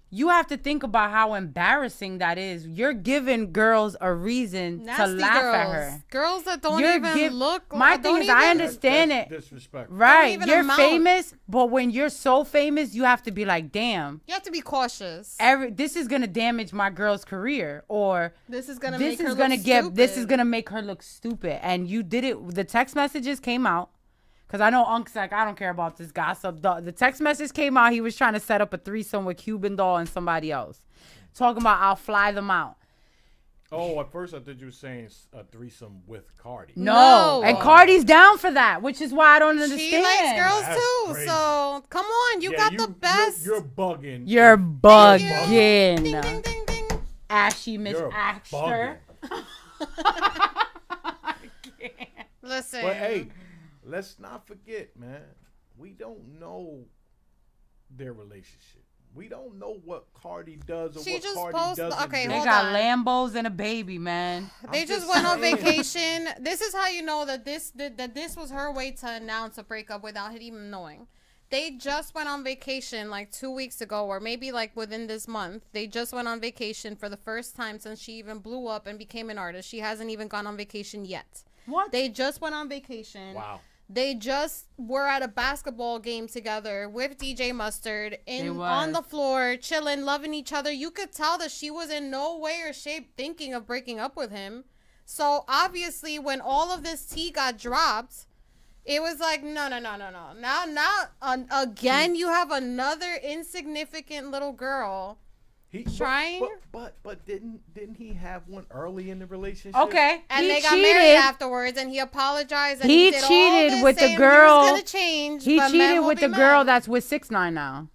you have to think about how embarrassing that is. You're giving girls a reason to laugh at her. Girls that don't even look. My thing is, I understand it. Disrespectful. Right. You're famous, but when you're so famous, you have to be like, damn. You have to be cautious. This is going to damage my girl's career. Or this is going to make her look stupid. This is going to make her look stupid. And you did it. The text messages came out. Because I know Unc's like, I don't care about this gossip. The text message came out. He was trying to set up a threesome with Cuban Doll and somebody else. Talking about, I'll fly them out. Oh, at first I thought you were saying a threesome with Cardi. No. And Cardi's down for that, which is why I don't understand. She likes girls too. Crazy. So, come on. You got the best. You're bugging. You're bugging. Ding, ding, ding, ding. Ashy Miss Axter. Listen. But hey, let's not forget, man. We don't know their relationship. We don't know what Cardi does or she what just Cardi posted. doesn't Okay, do. They hold got on. Lambos and a baby, man. They just went on vacation. This is how you know that this was her way to announce a breakup without it even knowing. They just went on vacation like 2 weeks ago, or maybe like within this month. They just went on vacation for the first time since she even blew up and became an artist. She hasn't even gone on vacation yet. What? They just went on vacation. Wow. They just were at a basketball game together with DJ Mustard on the floor, chilling, loving each other. You could tell that she was in no way or shape thinking of breaking up with him. So obviously, when all of this tea got dropped, it was like, no. Now, again, you have another insignificant little girl trying. But didn't he have one early in the relationship? Okay, and they got married afterwards, and he apologized. And he did cheated all this with the saying girl. He was gonna change. He but cheated with the girl mad. that's with 6ix9ine now.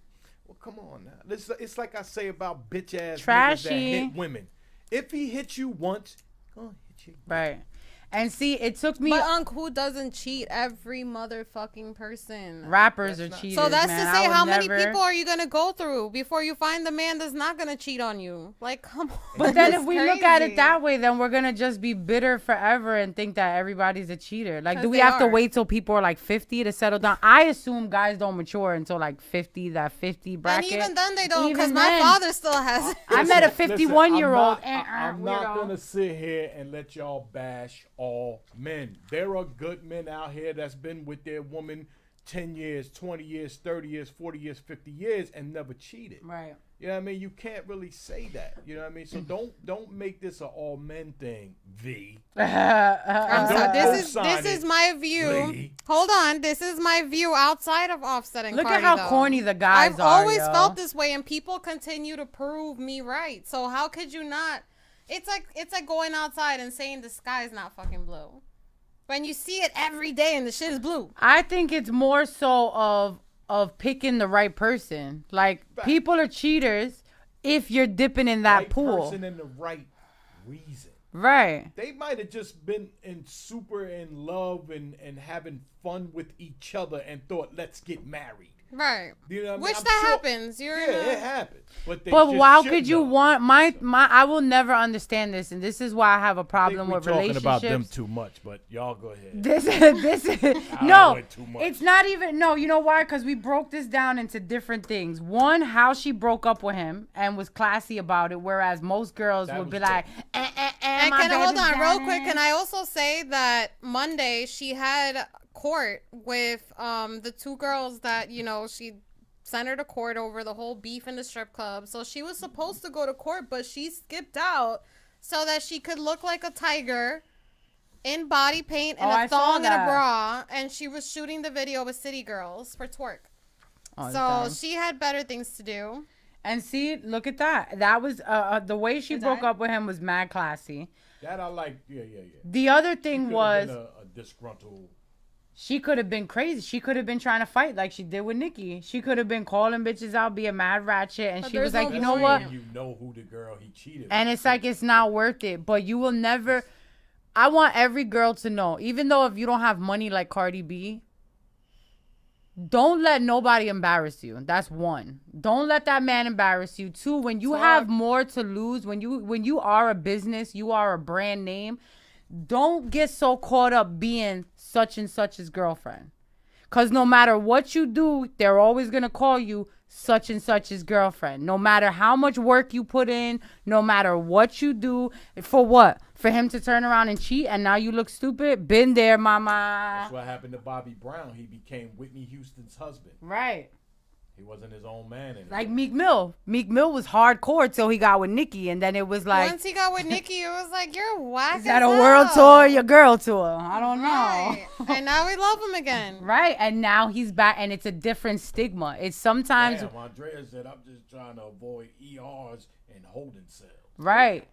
Well, come on now. It's like I say about bitch ass Trashy. niggas that hit women. If he hit you once, gonna hit you. Right. And see, it took me. But who doesn't cheat? Every motherfucking person. Rappers are cheaters. So that's man. to say, how many people are you gonna go through before you find the man that's not gonna cheat on you? Like, come on. But then if we look at it that way, then we're gonna just be bitter forever and think that everybody's a cheater. Like, do we have to wait till people are like 50 to settle down? I assume guys don't mature until like 50, that 50 bracket. And even then they don't, because my father still has. I met a 51-year-old. I'm not gonna sit here and let y'all bash all men. There are good men out here that's been with their woman 10 years, 20 years, 30 years, 40 years, 50 years and never cheated. Right. You know what I mean? You can't really say that. You know what I mean? So don't make this an all men thing, V. I'm sorry. This is my view. Lady. Hold on. This is my view outside of Offset and Look Cardi, at how corny the guys I've are. always felt this way, and people continue to prove me right. So how could you not? It's like going outside and saying the sky is not fucking blue when you see it every day and the shit is blue. I think it's more so of picking the right person. Like, people are cheaters if you're dipping in that pool. Person and the right reason. Right. They might have just been super in love and having fun with each other and thought, let's get married. Right. You know what I mean? Which happens. It happens. But how could you want my I will never understand this, and this is why I have a problem with relationships. Talking about them too much, but y'all go ahead. This is no, it's not even you know why? Because we broke this down into different things. One, how she broke up with him and was classy about it, whereas most girls would be like, and can I hold on real quick? Can I also say that Monday she had court with the two girls that she sent her to court over the whole beef in the strip club. So she was supposed to go to court, but she skipped out so that she could look like a tiger in body paint and a thong and a bra, and she was shooting the video with City Girls for twerk. So she had better things to do. And see, look at that. That was the way she broke up with him was mad classy. That I like. Yeah. The other thing was a disgruntled. She could have been crazy. She could have been trying to fight like she did with Nicki. She could have been calling bitches out, being mad ratchet, and she was like, you know what? You know who the girl he cheated with. And it's like, it's not worth it. But you will never. I want every girl to know, even though if you don't have money like Cardi B, don't let nobody embarrass you. That's one. Don't let that man embarrass you. Two, when you have more to lose, when you are a business, you are a brand name, don't get so caught up being such and such's girlfriend. Because no matter what you do, they're always going to call you such and such's girlfriend. No matter how much work you put in, no matter what you do. For what? For him to turn around and cheat and now you look stupid? Been there, mama. That's what happened to Bobby Brown. He became Whitney Houston's husband. Right. He wasn't his own man anymore. Like Meek Mill. Meek Mill was hardcore till he got with Nicki, and then it was like... Once he got with Nicki, it was like, you're whack. Is that a world tour or your girl tour? I don't know. Right. And now we love him again. Right, and now he's back, and it's a different stigma. It's sometimes... Damn, Andrea said, I'm just trying to avoid ERs and holding cells. Right.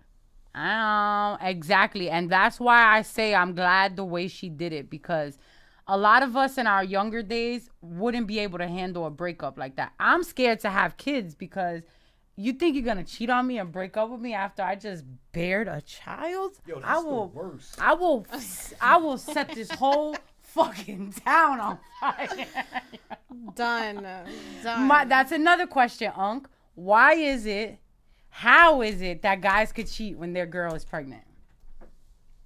Exactly, and that's why I say I'm glad the way she did it, because... a lot of us in our younger days wouldn't be able to handle a breakup like that. I'm scared to have kids because You think you're gonna cheat on me and break up with me after I just bared a child? Yo, that's the worst. I will set this whole fucking town on fire. Done. That's another question, Unc. Why is it? How is it that guys could cheat when their girl is pregnant?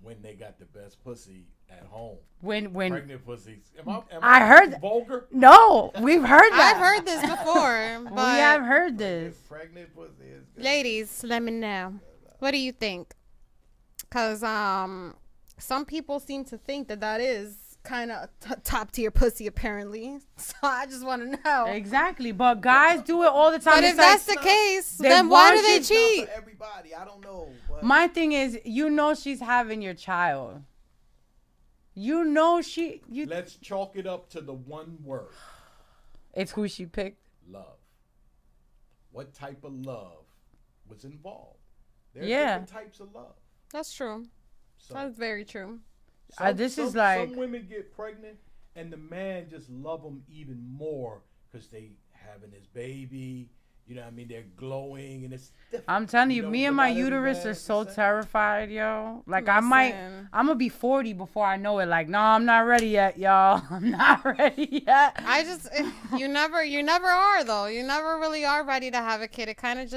When they got the best pussy at home. When pregnant pussies. Am I heard vulgar? No, we've heard that. I've heard this before. But we have heard this. Pregnant pussy is good. Ladies, let me know. What do you think? Because some people seem to think that is kind of top tier pussy, apparently. So I just want to know. Exactly, but guys do it all the time. But if that's the case, then why do they cheat? For everybody, I don't know. My thing is, she's having your child. Let's chalk it up to the one word. It's who she picked. Love. What type of love was involved? There are different types of love. That's true. So, that's very true. Some women get pregnant and the man just love them even more because they having his baby. You know what I mean? They're glowing and it's different. I'm telling you, me and my uterus are so terrified, yo. Like, I'm going to be 40 before I know it. Like, no, I'm not ready yet, y'all. I'm not ready yet. You never are, though. You never really are ready to have a kid. It kind of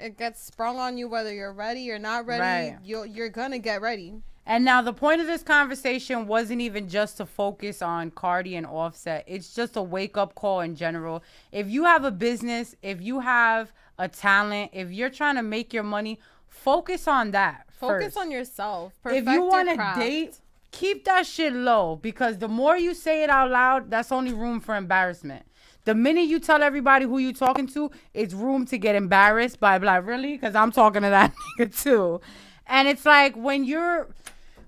it gets sprung on you whether you're ready or not ready. Right. You're going to get ready. And now the point of this conversation wasn't even just to focus on Cardi and Offset. It's just a wake-up call in general. If you have a business, if you have a talent, if you're trying to make your money, focus on that Focus on yourself. Perfect if you want to date, keep that shit low. Because the more you say it out loud, that's only room for embarrassment. The minute you tell everybody who you talking to, it's room to get embarrassed by, like, really? Because I'm talking to that nigga too. And it's like when you're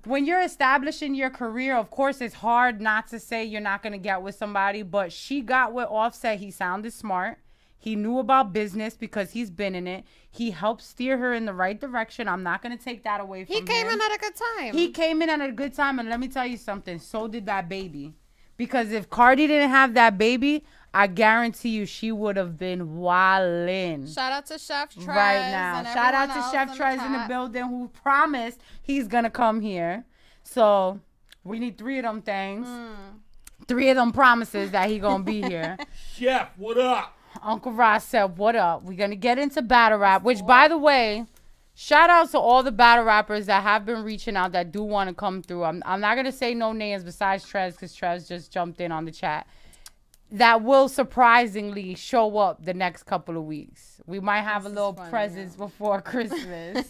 establishing your career, of course, it's hard not to say you're not going to get with somebody. But she got with Offset. He sounded smart. He knew about business because he's been in it. He helped steer her in the right direction. I'm not going to take that away from him. He came in at a good time. He came in at a good time. And let me tell you something. So did that baby. Because if Cardi didn't have that baby, I guarantee you she would have been wildin'. Shout out to Chef Trez. Right now. Shout out to Chef Trez in the building who promised he's going to come here. So we need 3 of them things. 3 of them promises that he going to be here. Chef, what up? Uncle Ross said, what up? We're going to get into battle rap, which, by the way, shout out to all the battle rappers that have been reaching out that do want to come through. I'm not going to say no names besides Trez because Trez just jumped in on the chat. That will surprisingly show up the next couple of weeks. We might have a little presents before Christmas.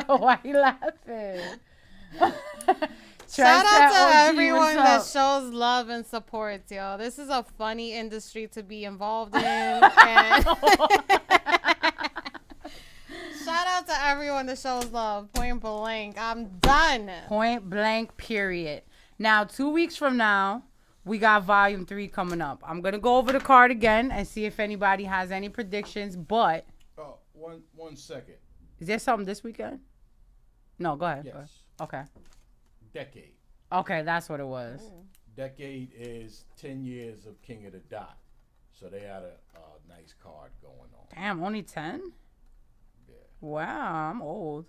Why are you laughing? Shout out to everyone that shows love and supports, yo. This is a funny industry to be involved in. And shout out to everyone that shows love. Point blank. I'm done. Point blank, period. Now, 2 weeks from now, we got Volume 3 coming up. I'm going to go over the card again and see if anybody has any predictions, but... Oh, one second. Is there something this weekend? No, go ahead. Yes. Go ahead. Okay. Decade. Okay, that's what it was. Decade is 10 years of King of the Dot. So they had a nice card going on. Damn, only 10? Yeah. Wow, I'm old.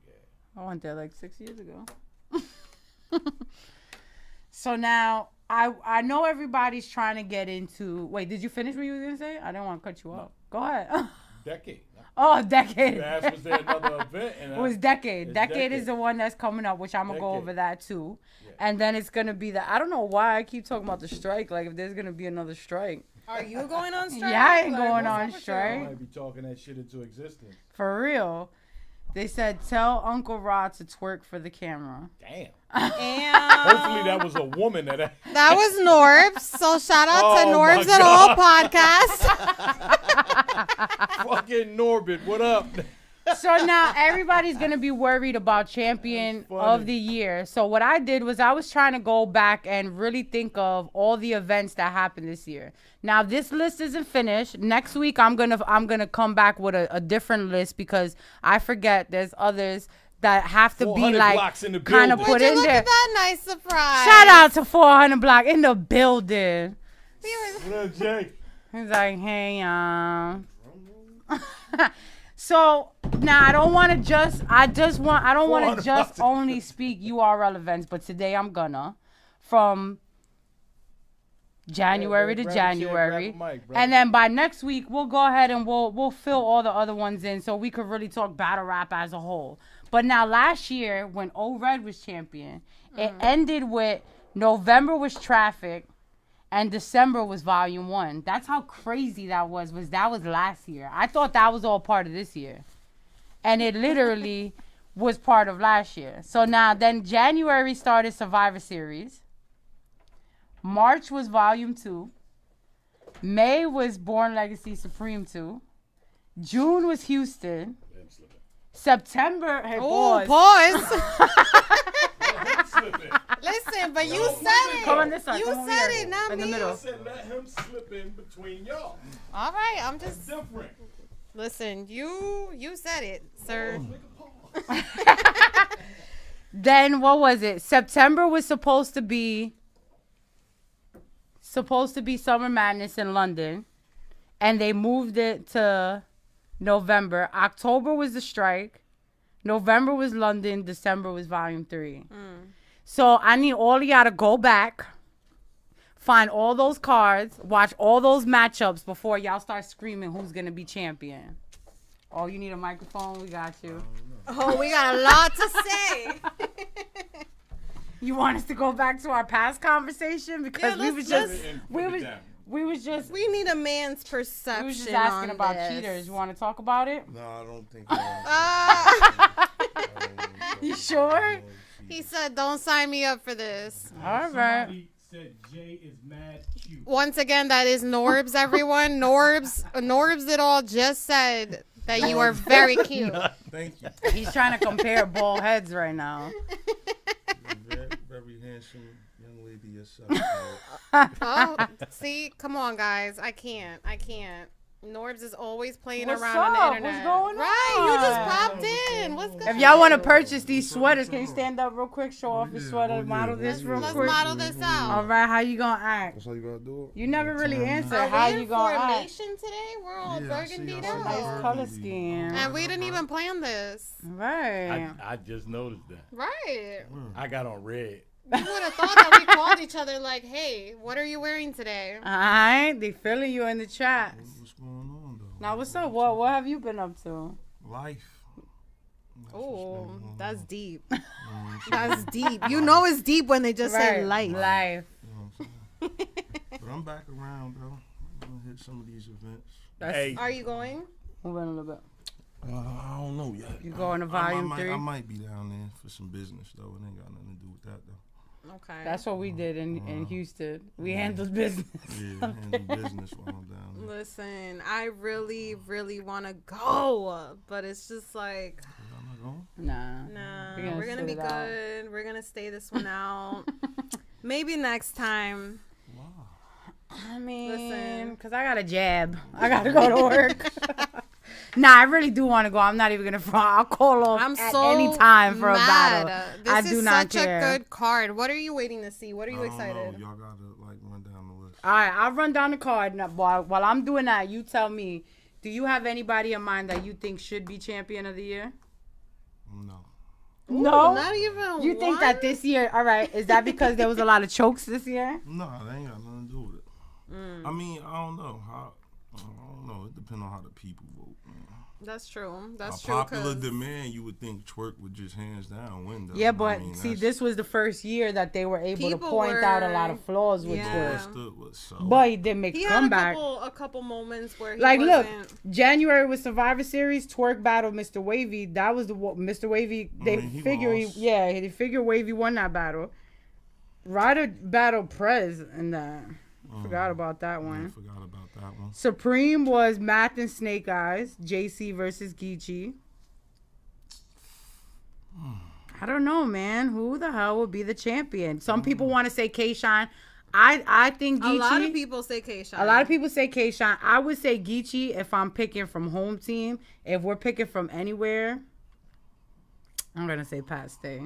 Yeah. I went there like 6 years ago. So now... I know everybody's trying to get into... Wait, did you finish what you were going to say? I didn't want to cut you off. Go ahead. Decade. Oh, Decade. You asked, was there another event? And it was Decade. Decade is the one that's coming up, which I'm going to go over that too. Yeah. And then it's going to be I don't know why I keep talking about the strike. Like, if there's going to be another strike. Are you going on strike? Yeah, I ain't going on strike. I might be talking that shit into existence. For real. They said, tell Uncle Rod to twerk for the camera. Damn. Hopefully that was a woman. That was Norbs. So shout out to Norbs at All Podcast. Fucking Norbit, what up? So now everybody's going to be worried about Champion of the Year. So what I did was I was trying to go back and really think of all the events that happened this year. Now this list isn't finished. Next week I'm gonna come back with a different list because I forget there's others that have to be like kind of put in there. Look at that nice surprise. Shout out to 400 Block in the building. What up, Jay? He's like, hey, So now I don't want to just only speak URL events, but today I'm gonna from January to January, and then by next week we'll go ahead and we'll fill all the other ones in, so we could really talk battle rap as a whole. But now last year when O-Red was champion, it ended with November was Traffic, and December was Volume 1. That's how crazy that was last year. I thought that was all part of this year. And it literally was part of last year. So now then January started Survivor Series. March was Volume 2. May was Born Legacy Supreme 2. June was Houston. September. Hey, pause. Listen, but you said it. Come on this side. You said it, not me. In the middle. I said let him slip in between y'all. All right, I'm just It's different. Listen, you said it, sir. Then what was it? September was supposed to be Summer Madness in London, and they moved it to November. October was the strike. November was London. December was Volume 3. So I need all of y'all to go back, find all those cards, watch all those matchups before y'all start screaming who's going to be champion. Oh, you need a microphone? We got you. Oh, we got a lot to say. You want us to go back to our past conversation? Because Yeah, we need a man's perception. We was just asking on about this. cheaters. You want to talk about it? No, I don't think. You sure? He said, "Don't sign me up for this." All right. Somebody said Jay is mad cute. Once again, that is Norbs, everyone. Norbs it all just said that you are very cute. Thank you. He's trying to compare bald heads right now. Very, very handsome young lady yourself. Oh, see, come on, guys. I can't. Norbs is always playing What's around on the up? internet. What's going Right, on? you just popped in. What's good? If y'all want to purchase these sweaters, can you stand up real quick? Show off your sweater. Model this real Let's quick. model this out. All right, how you gonna act? That's how you gotta do it. You never really answered. Are How we you in gonna act? formation today? We're all Yeah, I see burgundied y'all. out. Nice color scheme. And we didn't even plan this. Right. I just noticed that. Right. I got on red. You would have thought that we called each other like, hey, what are you wearing today? All right. They feeling you in the chat. What's going on though? Now, what's up? What have you been up to? Life. That's what's Oh, going on. that's deep. You know what I'm That's deep. You know it's deep when they just say life. Life. saying? But I'm back around though. I'm gonna hit some of these events. Hey, Are you going? Moving a little bit. I don't know yet. You going to Volume I 3? might be down there for some business though. It ain't got nothing to do with that though. Okay. That's what we did in Houston. We handled business. Yeah, handle business while I'm down there. Listen, I really, really want to go, but it's just like, Y'all not going? Nah. we're gonna sit be it out. good. We're gonna stay this one out. Maybe next time. Wow. I mean, Listen. because I got a jab. I got to go to work. Nah, I really do want to go. I'm not even going to front. I'll call off I'm at so any time for a mad. battle. This I do is not such care. a good card. What are you waiting to see? What are you I don't excited? know. Y'all gotta like run down the list. All right, I'll run down the card. Now, while I'm doing that, you tell me, do you have anybody in mind that you think should be champion of the year? No. Ooh, No? not even You think one? that this year, all right, is that because there was a lot of chokes this year? No, that ain't got nothing to do with it. I mean, I don't know how. I don't know. It depends on how the people vote. Man. That's true. That's A true. popular 'Cause demand, you would think Twerk would just hands down win. Though. Yeah, I but mean, see, that's- this was the first year that they were able to People point out a lot were- of flaws with yeah. Twerk. Understood was so. But he did make he a had comeback. a couple moments where he Like, look, wasn't. January was Survivor Series. Twerk battled Mr. Wavy. That was the Mr. Wavy. They mean, he figure, lost. they figure Wavy won that battle. Ryder battled Prez in that. Forgot about that I one. forgot about that one. Supreme was Math and Snake Eyes. JC versus Geechee. I don't know, man. Who the hell will be the champion? Some people want to say K-Shine. I think Geechee. A lot of people say K-Shine. A lot of people say K-Shine. I would say Geechee if I'm picking from home team. If we're picking from anywhere, I'm going to say Pat Stay.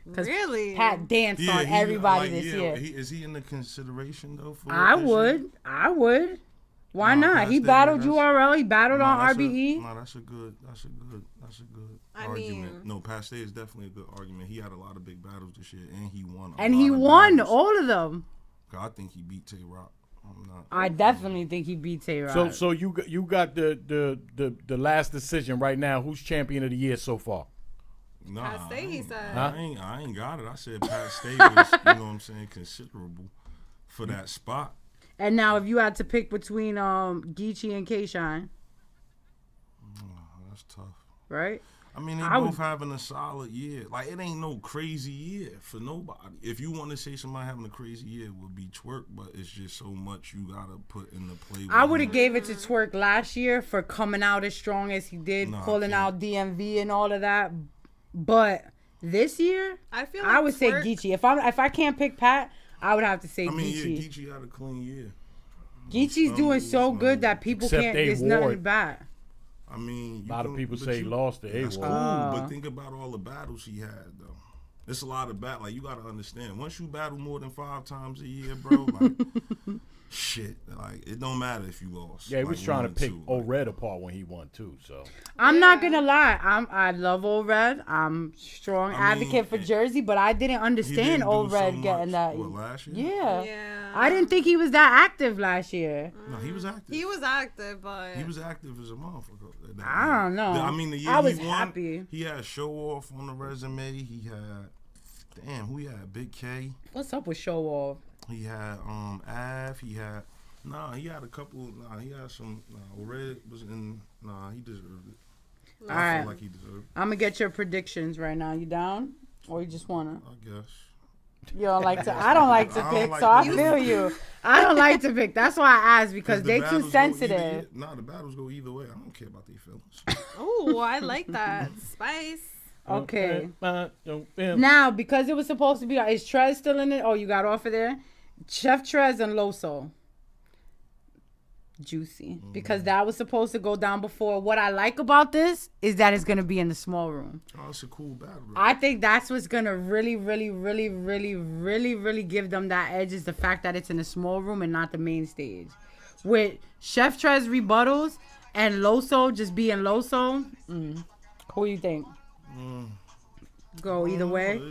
Really? Pat danced on everybody this year. Is he in the consideration, though? For I this year? would. Why not? He battled URL. He battled on RBE. That's a good I argument. mean, No, Pat Stay is definitely a good argument. He had a lot of big battles this year, and he won. He won all of them. I think he beat Tay Rock. I definitely think he beat Tay Rock. So you got the last decision right now. Who's champion of the year so far? Nah, Pat Stay, he said. Huh? I ain't got it. I said Pat Stay was, you know what I'm saying, considerable for that spot. And now, if you had to pick between Geechee and K-Shine, that's tough. Right? I mean, they both having a solid year. Like, it ain't no crazy year for nobody. If you want to say somebody having a crazy year, it would be Twerk, but it's just so much you got to put in the play. I would have gave it to Twerk last year for coming out as strong as he did, pulling out DMV and all of that. But this year, I would say Geechee. If I can't pick Pat, I would have to say Geechee. Yeah, Geechee had a clean year. Geechee's doing so good that people can't. There's nothing bad. I mean, a lot of people say he lost the A-Ward. Cool, but think about all the battles he had, though. It's a lot of battle. Like, you got to understand. Once you battle more than 5 times a year, bro, like, shit. Like, it don't matter if you lost. Yeah, he was trying to pick O-Red apart when he won, too. So I'm not going to lie. I love O-Red. I'm strong advocate for Jersey, but I didn't understand O-Red getting that. What, last year? Yeah. I didn't think he was that active last year. No, he was active. He was active, but... He was active as a motherfucker. I don't know. I mean, the year I was he won, happy. He had Show Off on the resume. He had... Damn, who he had? Big K. What's up with Show Off? He had Av. He had... he had a couple... he had some... Red was in... he deserved it. All right. Feel like he deserved it. I'm going to get your predictions right now. You down? Or you just want to? I guess. You don't like to. I don't like to pick, so I feel you. I don't like to pick. That's why I asked, because they too sensitive. The battles go either way. I don't care about their feelings. Oh, I like that. Spice. Okay. Now, because it was supposed to be, is Trez still in it? Oh, you got off of there? Chef Trez and Loso. Juicy. Because that was supposed to go down before. What I like about this is that it's going to be in the small room. Oh, it's a cool battle. Bro. I think that's what's going to really, really, really, really, really, really give them that edge, is the fact that it's in the small room and not the main stage. With Chef Trez rebuttals and Loso just being Loso, who you think? Go either way?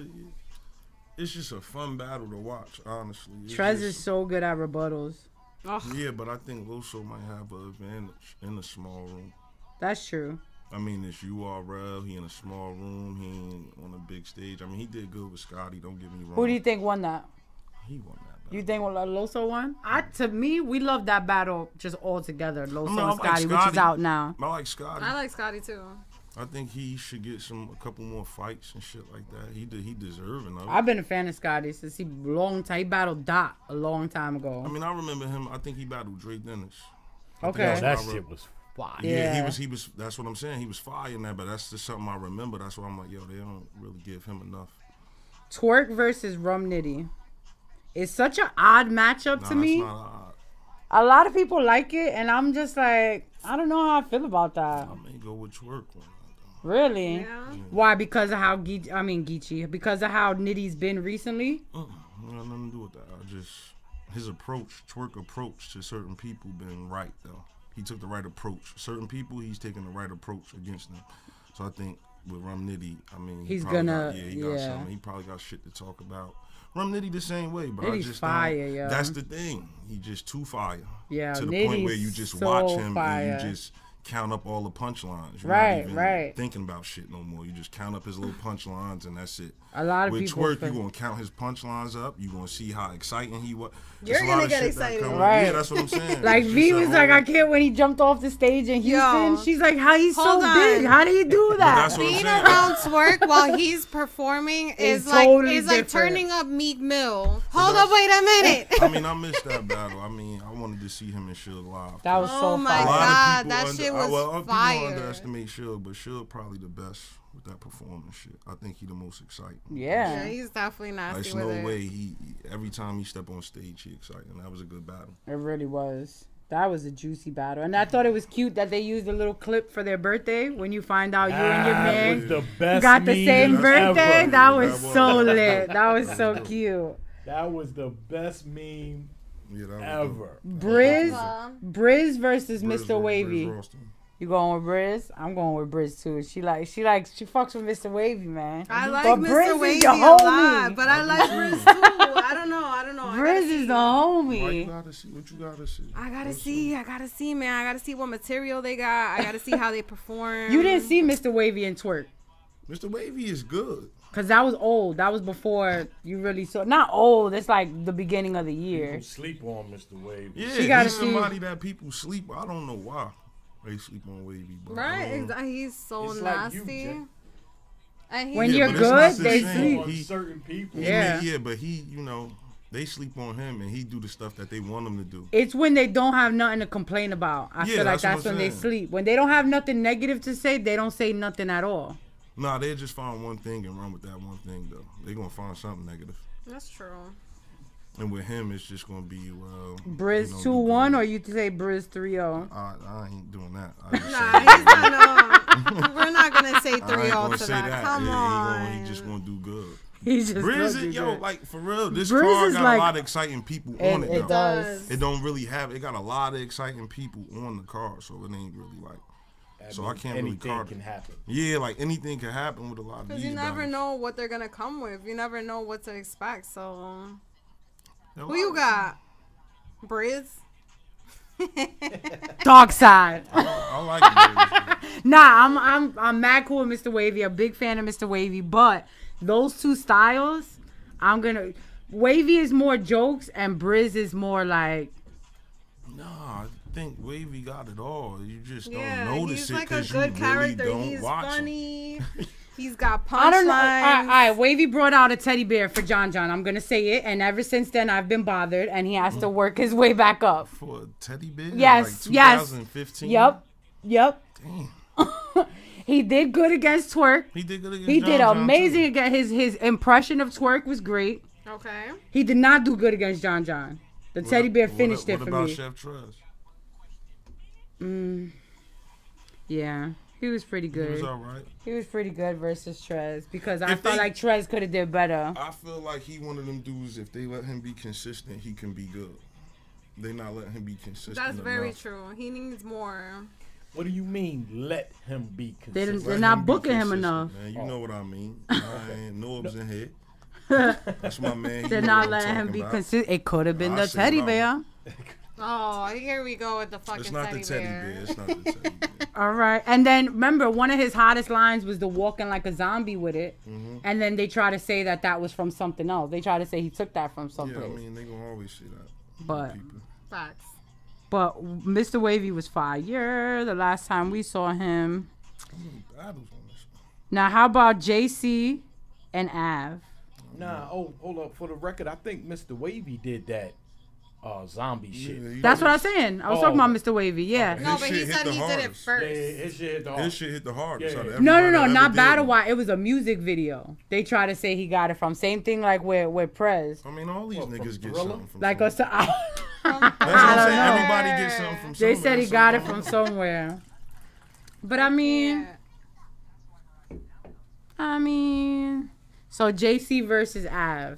It's just a fun battle to watch, honestly. Trez is so good at rebuttals. Oh. Yeah, but I think Loso might have an advantage in the small room. That's true. I mean, it's URL. He in a small room. He ain't on a big stage. I mean, he did good with Scotty. Don't get me wrong. Who do you think won that? He won that battle. You think Loso won? To me, we love that battle just all together. Loso and Scotty, which is out now. I like Scotty. I like Scotty too. I think he should get a couple more fights and shit like that. He deserving of it. I've been a fan of Scotty since he battled Dot a long time ago. I mean, I remember him. I think he battled Dre Dennis. Okay, that shit was fire. Yeah, he was. That's what I'm saying. He was fire in that, but that's just something I remember. That's why I'm like, yo, they don't really give him enough. Twerk versus Rum Nitty. It's such an odd matchup to me. Not odd. A lot of people like it, and I'm just like, I don't know how I feel about that. I may go with Twerk on that. Really? Yeah. Why? Because of how Geechee. Because of how Nitty's been recently. Nothing to do with that. His approach, Twerk approach to certain people, been right though. He took the right approach. Certain people, he's taking the right approach against them. So I think with Rum Nitty, I mean, he's gonna. Got something. He probably got shit to talk about. Rum Nitty the same way, but Nitty's I just fire, yo. That's the thing. He just too fire. Yeah, to the Nitty's point where you just so watch him fire. and you just count up all the punchlines. You're right, not even right. thinking about shit no more. You just count up his little punchlines and that's it. A lot of with people. Twerk, you're going to count his punchlines up. You're going to see how exciting he was. You're going to get excited. Right. Yeah, that's what I'm saying. Like, V was like, I can't when he jumped off the stage in Houston. She's like, how he's so big? How did he do that? Being around Twerk while he's performing is totally like turning up Meek Mill. Hold up, wait a minute. I mean, I missed that battle. I mean, I wanted to see him and Suge live. That was so fire. Oh my God, that shit was fire. People underestimate Suge, but Suge probably the best with that performance shit. I think he the most exciting. Yeah, he's definitely nasty with with it. There's no way he every time he step on stage, he exciting. That was a good battle. It really was. That was a juicy battle. And I thought it was cute that they used a little clip for their birthday when you find out you and your man was the best got the same birthday. Ever. That was so lit. That was so cute. That was the best meme Yeah, that ever. Briz versus Mr. Wavy. Briz You going with Briz? I'm going with Briz too. She fucks with Mr. Wavy, man. I like but Mr. Wavy a lot, but I like Briz too. I don't know. Briz is the homie. Why you gotta see what you gotta see? I gotta see, man. I gotta see what material they got. I gotta see how they perform. You didn't see Mr. Wavy in Twerk. Mr. Wavy is good. Cause that was old. That was before you really saw. Not old. It's like the beginning of the year. People sleep on Mr. Wavy. Yeah, he's somebody that people sleep. I don't know why they sleep on Wavy. But right? He's so nasty. Like and when you're good, they sleep. sleep. Certain people. Yeah, but he, they sleep on him and he do the stuff that they want him to do. It's when they don't have nothing to complain about. I feel like that's when they sleep. When they don't have nothing negative to say, they don't say nothing at all. Nah, they just find one thing and run with that one thing, though. They're going to find something negative. That's true. And with him, it's just going to be, Briz 2-1 or you say Briz 3-0? I ain't doing that. We're not going to say 3-0 to that. Come on. He just going to do good. He's just Briz, like, for real, this car got a lot of exciting people on it, though. It does. It don't really have, it got a lot of exciting people on the car, so it ain't really like. So I can't really card. Anything can happen. Yeah, like anything can happen with a lot of these. Because you never know what they're gonna come with. You never know what to expect. So, who you got? Briz. Dog side. I like Briz. Nah, I'm mad cool with Mr. Wavy. A big fan of Mr. Wavy, but those two styles, Wavy is more jokes and Briz is more like. I think Wavy got it all. You just don't notice it because he's like a good character. Really he's watch funny. He's got punchlines. I don't know. All right, Wavy brought out a teddy bear for John. I'm gonna say it, and ever since then I've been bothered, and he has to work his way back up. For a teddy bear? Yes, like 2015? Yep. Damn. He did good against Twerk. He did good against He did John amazing too. against his impression of Twerk was great. Okay. He did not do good against John. The teddy bear finished it for me. What about Chef Trez? Yeah, he was pretty good. He was all right. He was pretty good versus Trez because I felt like Trez could have did better. I feel like he one of them dudes. If they let him be consistent, he can be good. They not letting him be consistent. That's very true. He needs more. What do you mean? Let him be consistent. They're not booking him enough. Man, you know what I mean. I ain't Norb's in here. That's my man. They're not letting him be consistent. It could have been the teddy bear. Oh, here we go with the fucking teddy bear. It's not the teddy bear. It's not the teddy bear. All right. And then, remember, one of his hottest lines was the walking like a zombie with it. Mm-hmm. And then they try to say that was from something else. They try to say he took that from someplace. Yeah, I mean, they gonna always say that. But, facts. But Mr. Wavy was fire the last time we saw him. How many battles on this one? Now, how about JC and Av? Nah, hold up. For the record, I think Mr. Wavy did that zombie shit. Yeah, that's what I was saying. I was talking about Mr. Wavy, yeah. Okay. No, but he said he did it first. Yeah, his shit hit the hardest. His shit hit the hardest. Yeah. No, not battle-wise. It was a music video. They try to say he got it from. Same thing like with Prez. I mean, all these niggas get something from like somewhere. I don't know. Everybody gets something from somewhere. They said he got it from somewhere. But I mean, so JC versus Av.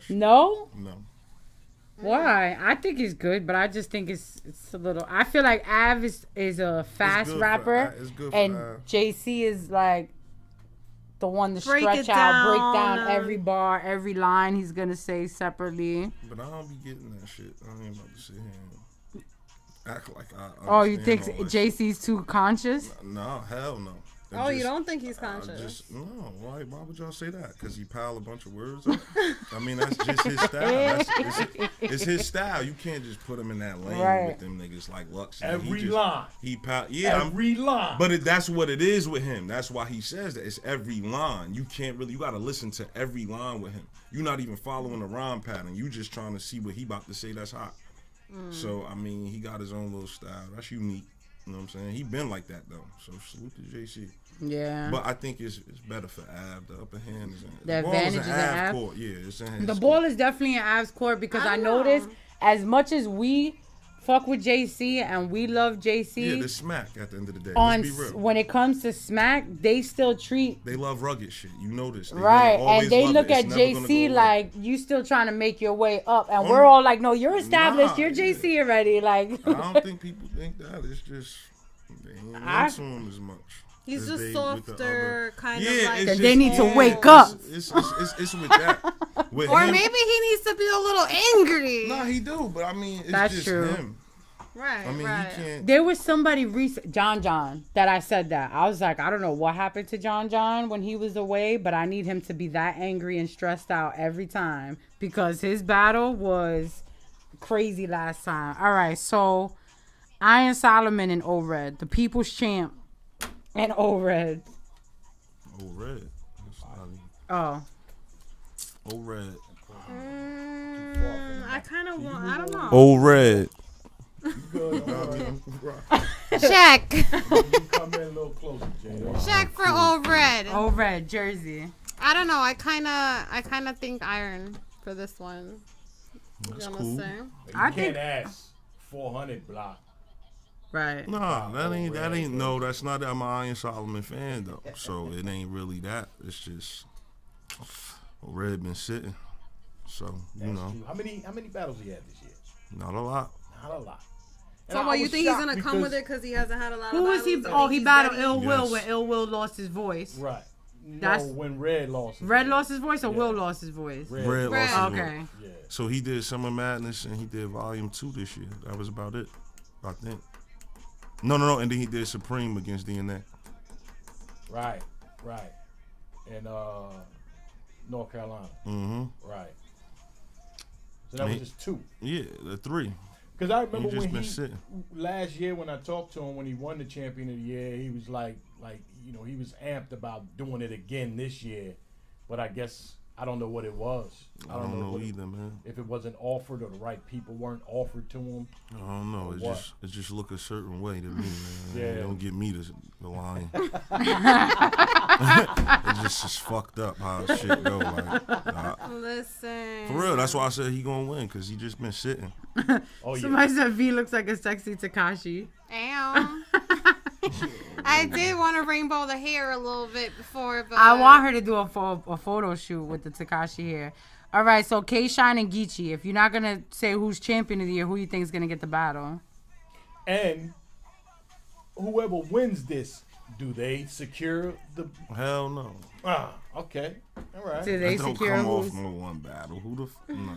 No? No. Why? I think he's good, but I just think it's a little. I feel like Av is a fast rapper, and JC is like the one to stretch out, break down every bar, every line he's gonna say separately. But I don't be getting that shit. I ain't about to sit here and act like I. Oh, you think JC's too conscious? No, hell no. Oh, you don't think he's conscious? No, why would y'all say that? Because he pile a bunch of words up? I mean, that's just his style. It's his style. You can't just put him in that lane with them niggas like Lux. Every line. Every line. But that's what it is with him. That's why he says that. It's every line. You got to listen to every line with him. You're not even following the rhyme pattern. You just trying to see what he about to say that's hot. So, I mean, he got his own little style. That's unique. You know what I'm saying? He been like that, though. So, salute to JC. Yeah. But I think it's better for Av. The upper hand is in the advantage is in Av. Court. Yeah, it's in his The ball is definitely in Av's court because I noticed as much as we fuck with JC and we love JC. Yeah, the smack at the end of the day. On Let's be real. when it comes to smack, they still treat. They love rugged shit. You know this. Right, and they look at JC like you still trying to make your way up, and we're all like, no, you're established. You're JC already. Like, I don't think people think that. It's just they ain't into him as much. He's just softer, kind of like. That they need to wake up. It's with that. With or him, maybe he needs to be a little angry. Nah, he do, but I mean, it's That's just true. him. Right, I mean, right. he can't. There was somebody recent, John, that I said that. I was like, I don't know what happened to John when he was away, but I need him to be that angry and stressed out every time because his battle was crazy last time. All right, so Iron Solomon and O-Red, the People's Champ and O-Red. O-Red. Oh. O-Red. I kind of want. I don't know. O-Red. Check. Come in a little closer, Jada. Check for O-Red. O-Red jersey. I don't know. I kind of think Iron for this one. That's You cool. understand? You can't ask 400 block. Right. Nah, that ain't no. That's not that I'm an Iron Solomon fan though. So it ain't really that. It's just Red been sitting. So you know, True. How many battles he had this year? not a lot. Not a lot. So what, you think he's gonna come with it because he hasn't had a lot of Who was he? battles? Oh, he battled Ill Will Yes. when Ill Will lost his voice. Right. That's- No, when Red lost. Red lost his voice or Yeah. Will lost his voice? Red lost his Okay. vote. Yeah. So he did Summer Madness and he did Volume 2 this year. That was about it, I think. No. And then he did Supreme against DNA. Right. In North Carolina. Mm-hmm. Right. So that was just 2. Yeah, the 3. Because I remember He just when been sitting. last year when I talked to him when he won the Champion of the Year, he was like he was amped about doing it again this year. But I guess I don't know what it was. I don't know either, man. If it wasn't offered or the right people weren't offered to him. I don't know. It just look a certain way to me, man. Yeah. Don't get me the line. It just is fucked up how shit go. Like, nah. Listen. For real, that's why I said he gonna win because he just been sitting. Oh yeah. Somebody said V looks like a sexy Tekashi. Ow. I did want to rainbow the hair a little bit before, but I want her to do a photo shoot with the Tekashi hair. All right, so K-Shine and Geechee. If you're not gonna say who's champion of the year, who you think is gonna get the battle? And whoever wins this, do they secure the? Hell no. Okay, all right. Do they That don't secure come off who's? no one battle. Who the no.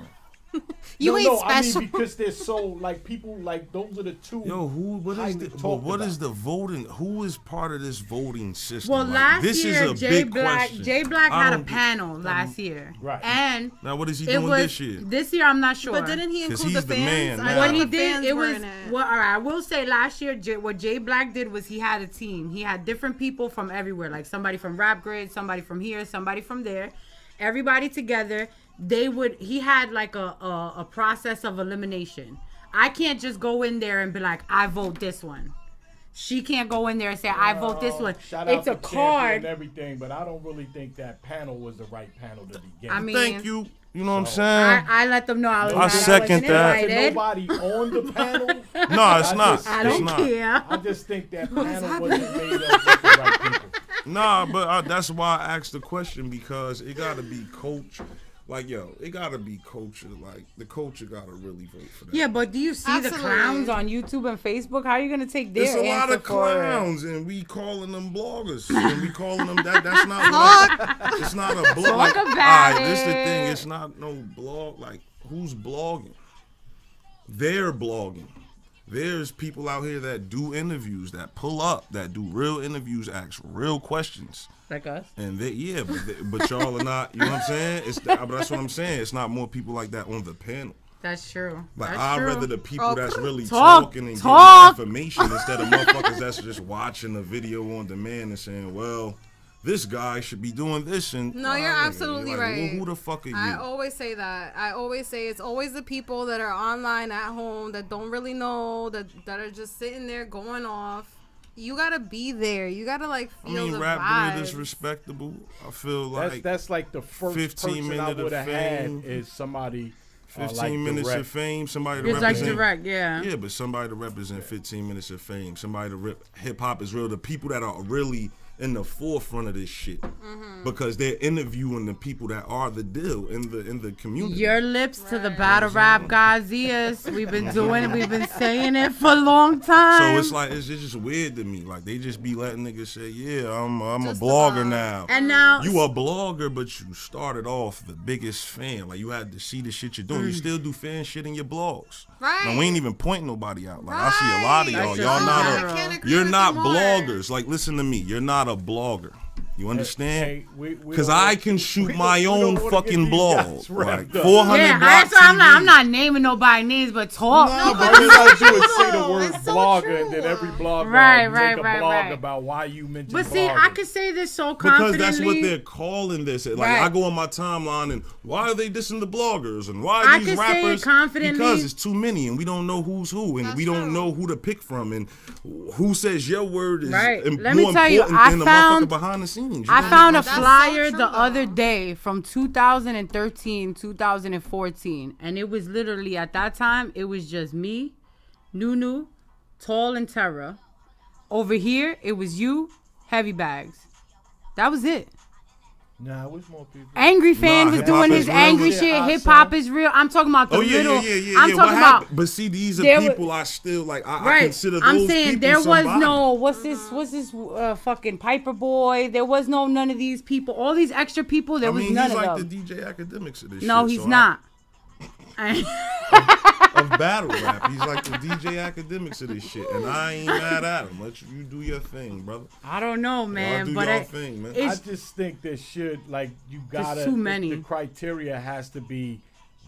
you ain't special. I mean, because they're so like people like those are the two. Yo, what is highly the talked what about. is the voting? Who is part of this voting system? Well, Like, last this year is a Jay big Black question. had a don't get- panel last year, Right. And Now what is he it doing was this year? This year, I'm not sure. But didn't he 'Cause include he's the the fans? man I now. thought What he the did, fans it were was in it. well. All right, I will say last year, what Jay Black did was he had a team. He had different people from everywhere, like somebody from Rap Grid, somebody from here, somebody from there, everybody together. He had like a process of elimination. I can't just go in there and be like, I vote this one. She can't go in there and say, I vote this one. Shout It's out a to card. and everything, but I don't really think that panel was the right panel to begin. I mean, Thank you. You know what I'm So- saying? I let them know I was. I not- second wasn't that. invited. Nobody on the panel. No, it's not. I It's don't not. care. I just think that panel wasn't made up with the right people. Nah, but that's why I asked the question because it got to be coach. Like, yo, it got to be culture. Like, the culture got to really vote for that. Yeah, but do you see the Absolutely. clowns on YouTube and Facebook? How are you gonna take their There's a lot answer of for it? clowns, and we calling them bloggers, and we calling them that. That's not. What it's not a blog. Talk about This the thing. it. It's not no blog. Like, who's blogging? They're blogging. There's people out here that do interviews, that pull up, that do real interviews, ask real questions. Like us. And but y'all are not. You know what I'm saying? But that's what I'm saying. It's not more people like that on the panel. That's true. Like, That's I'd true. rather the people that's really Talk, talking and talk. giving information instead of motherfuckers that's just watching a video on demand and saying, well, this guy should be doing this. And No, you're absolutely like, right. Well, who the fuck are you? I always say that. I always say it's always the people that are online at home that don't really know, that are just sitting there going off. You gotta be there. You gotta like feel the Rap vibes. Grid is respectable. I feel like That's like the first 15 person I minute of would have had fame. is somebody 15 minutes of fame, somebody to it's represent. Like direct, yeah. Yeah, but somebody to represent 15 minutes of fame. Somebody to rip hip hop is real. The people that are really in the forefront of this shit, because they're interviewing the people that are the deal in the community. Your lips to the battle rap guys, we've been doing it. We've been saying it for a long time. So it's like it's just weird to me. Like they just be letting niggas say, "Yeah, I'm a blogger now." And now you a blogger, but you started off the biggest fan. Like you had to see the shit you're doing. You still do fan shit in your blogs. Right. Now we ain't even pointing nobody out. Like I see a lot of y'all. You're not bloggers. Like listen to me. You're not a blogger. You understand? Because I can shoot my own fucking blog. Like 400 blocks. I'm not naming nobody names, but talk. No, but all you gotta do is say the word blogger, and then every blogger make a blog about why you mentioned. But see, bloggers. I can say this so confidently because that's what they're calling this. Like I go on my timeline and why are they dissing the bloggers and why are these rappers? Say it confidently because it's too many and we don't know who's who and we don't know who to pick from and who says your word is more important than the motherfucker behind the scenes. I found a flyer the other day from 2013, 2014, and it was literally at that time, it was just me, Nunu, Tall, and Terra. Over here, it was you, Heavy Bags. That was it. Nah, it was more people. Angry Fan was doing his angry shit. Hip hop is real. I'm talking about the little. I'm talking about. But see, these are people I still like. I consider those I'm saying people there was somebody. no. What's this fucking Piper Boy? There was none of these people. All these extra people. There was none of them. He's like the DJ Academics of this shit. No, he's not. Of battle rap. He's like the DJ Academics of this shit. And I ain't mad at him. Let you do your thing, brother. I don't know, man. But your thing, man. I just think there should, you gotta, too many. The criteria has to be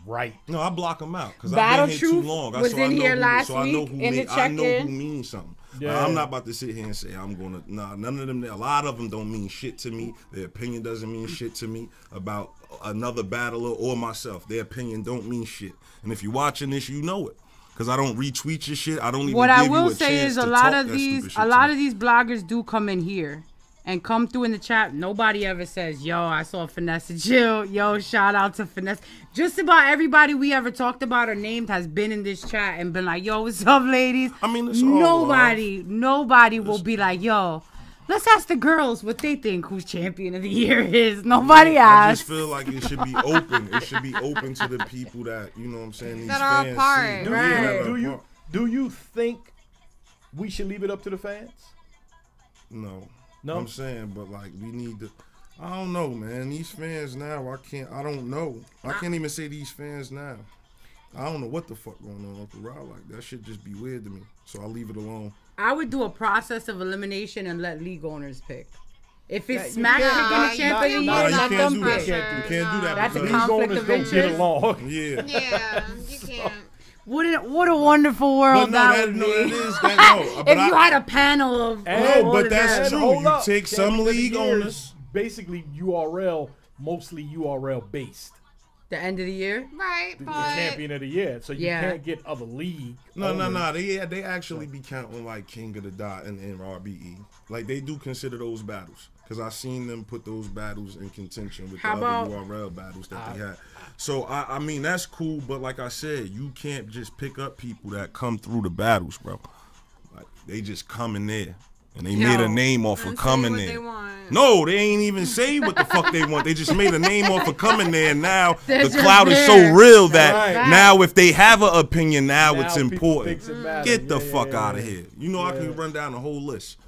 right. No, I block them out because I've been here too long. Was in here last week in the check-in. I know who means something. Yeah. I'm not about to sit here and say I'm gonna. Nah, none of them. A lot of them don't mean shit to me. Their opinion doesn't mean shit to me about another battler or myself. Their opinion don't mean shit. And if you're watching this, you know it. Because I don't retweet your shit. I don't even. What I will say is a lot of these bloggers do come in here and come through in the chat. Nobody ever says, "Yo, I saw Finesse and Jill." Yo, shout out to Finesse. Just about everybody we ever talked about or named has been in this chat and been like, "Yo, what's up, ladies?" I mean, nobody will be like, "Yo, let's ask the girls what they think who's champion of the year is." Nobody asked. I just feel like it should be open. It should be open to the people that, you know what I'm saying, these that are a part. Right. Do you think we should leave it up to the fans? No. I'm saying, but we need to. I don't know, man. These fans now, I don't know. I can't even say these fans now. I don't know what the fuck going on with the route. Like that shit just be weird to me. So I'll leave it alone. I would do a process of elimination and let league owners pick. If it's Smack picking the champ of the year, let them pick. You can't do that. That's a league conflict owners of don't interest. get along. Yeah. Yeah, you can't. What a wonderful world that would be. If you had a panel of but that's true. You take some league owners. Basically mostly URL based. The end of the year? Right, the champion of the year. So you can't get other league. No. They actually be counting like King of the Dot and RBE. Like they do consider those battles. Because I seen them put those battles in contention with the other URL battles that they had. So, I mean, that's cool. But like I said, you can't just pick up people that come through the battles, bro. Like, they just come in there. And they made a name off of coming there. No, they ain't even say what the fuck they want. They just made a name off of coming there. And now the cloud is so real that now if they have an opinion, now it's important. Get the fuck out of here. You know, I can run down the whole list.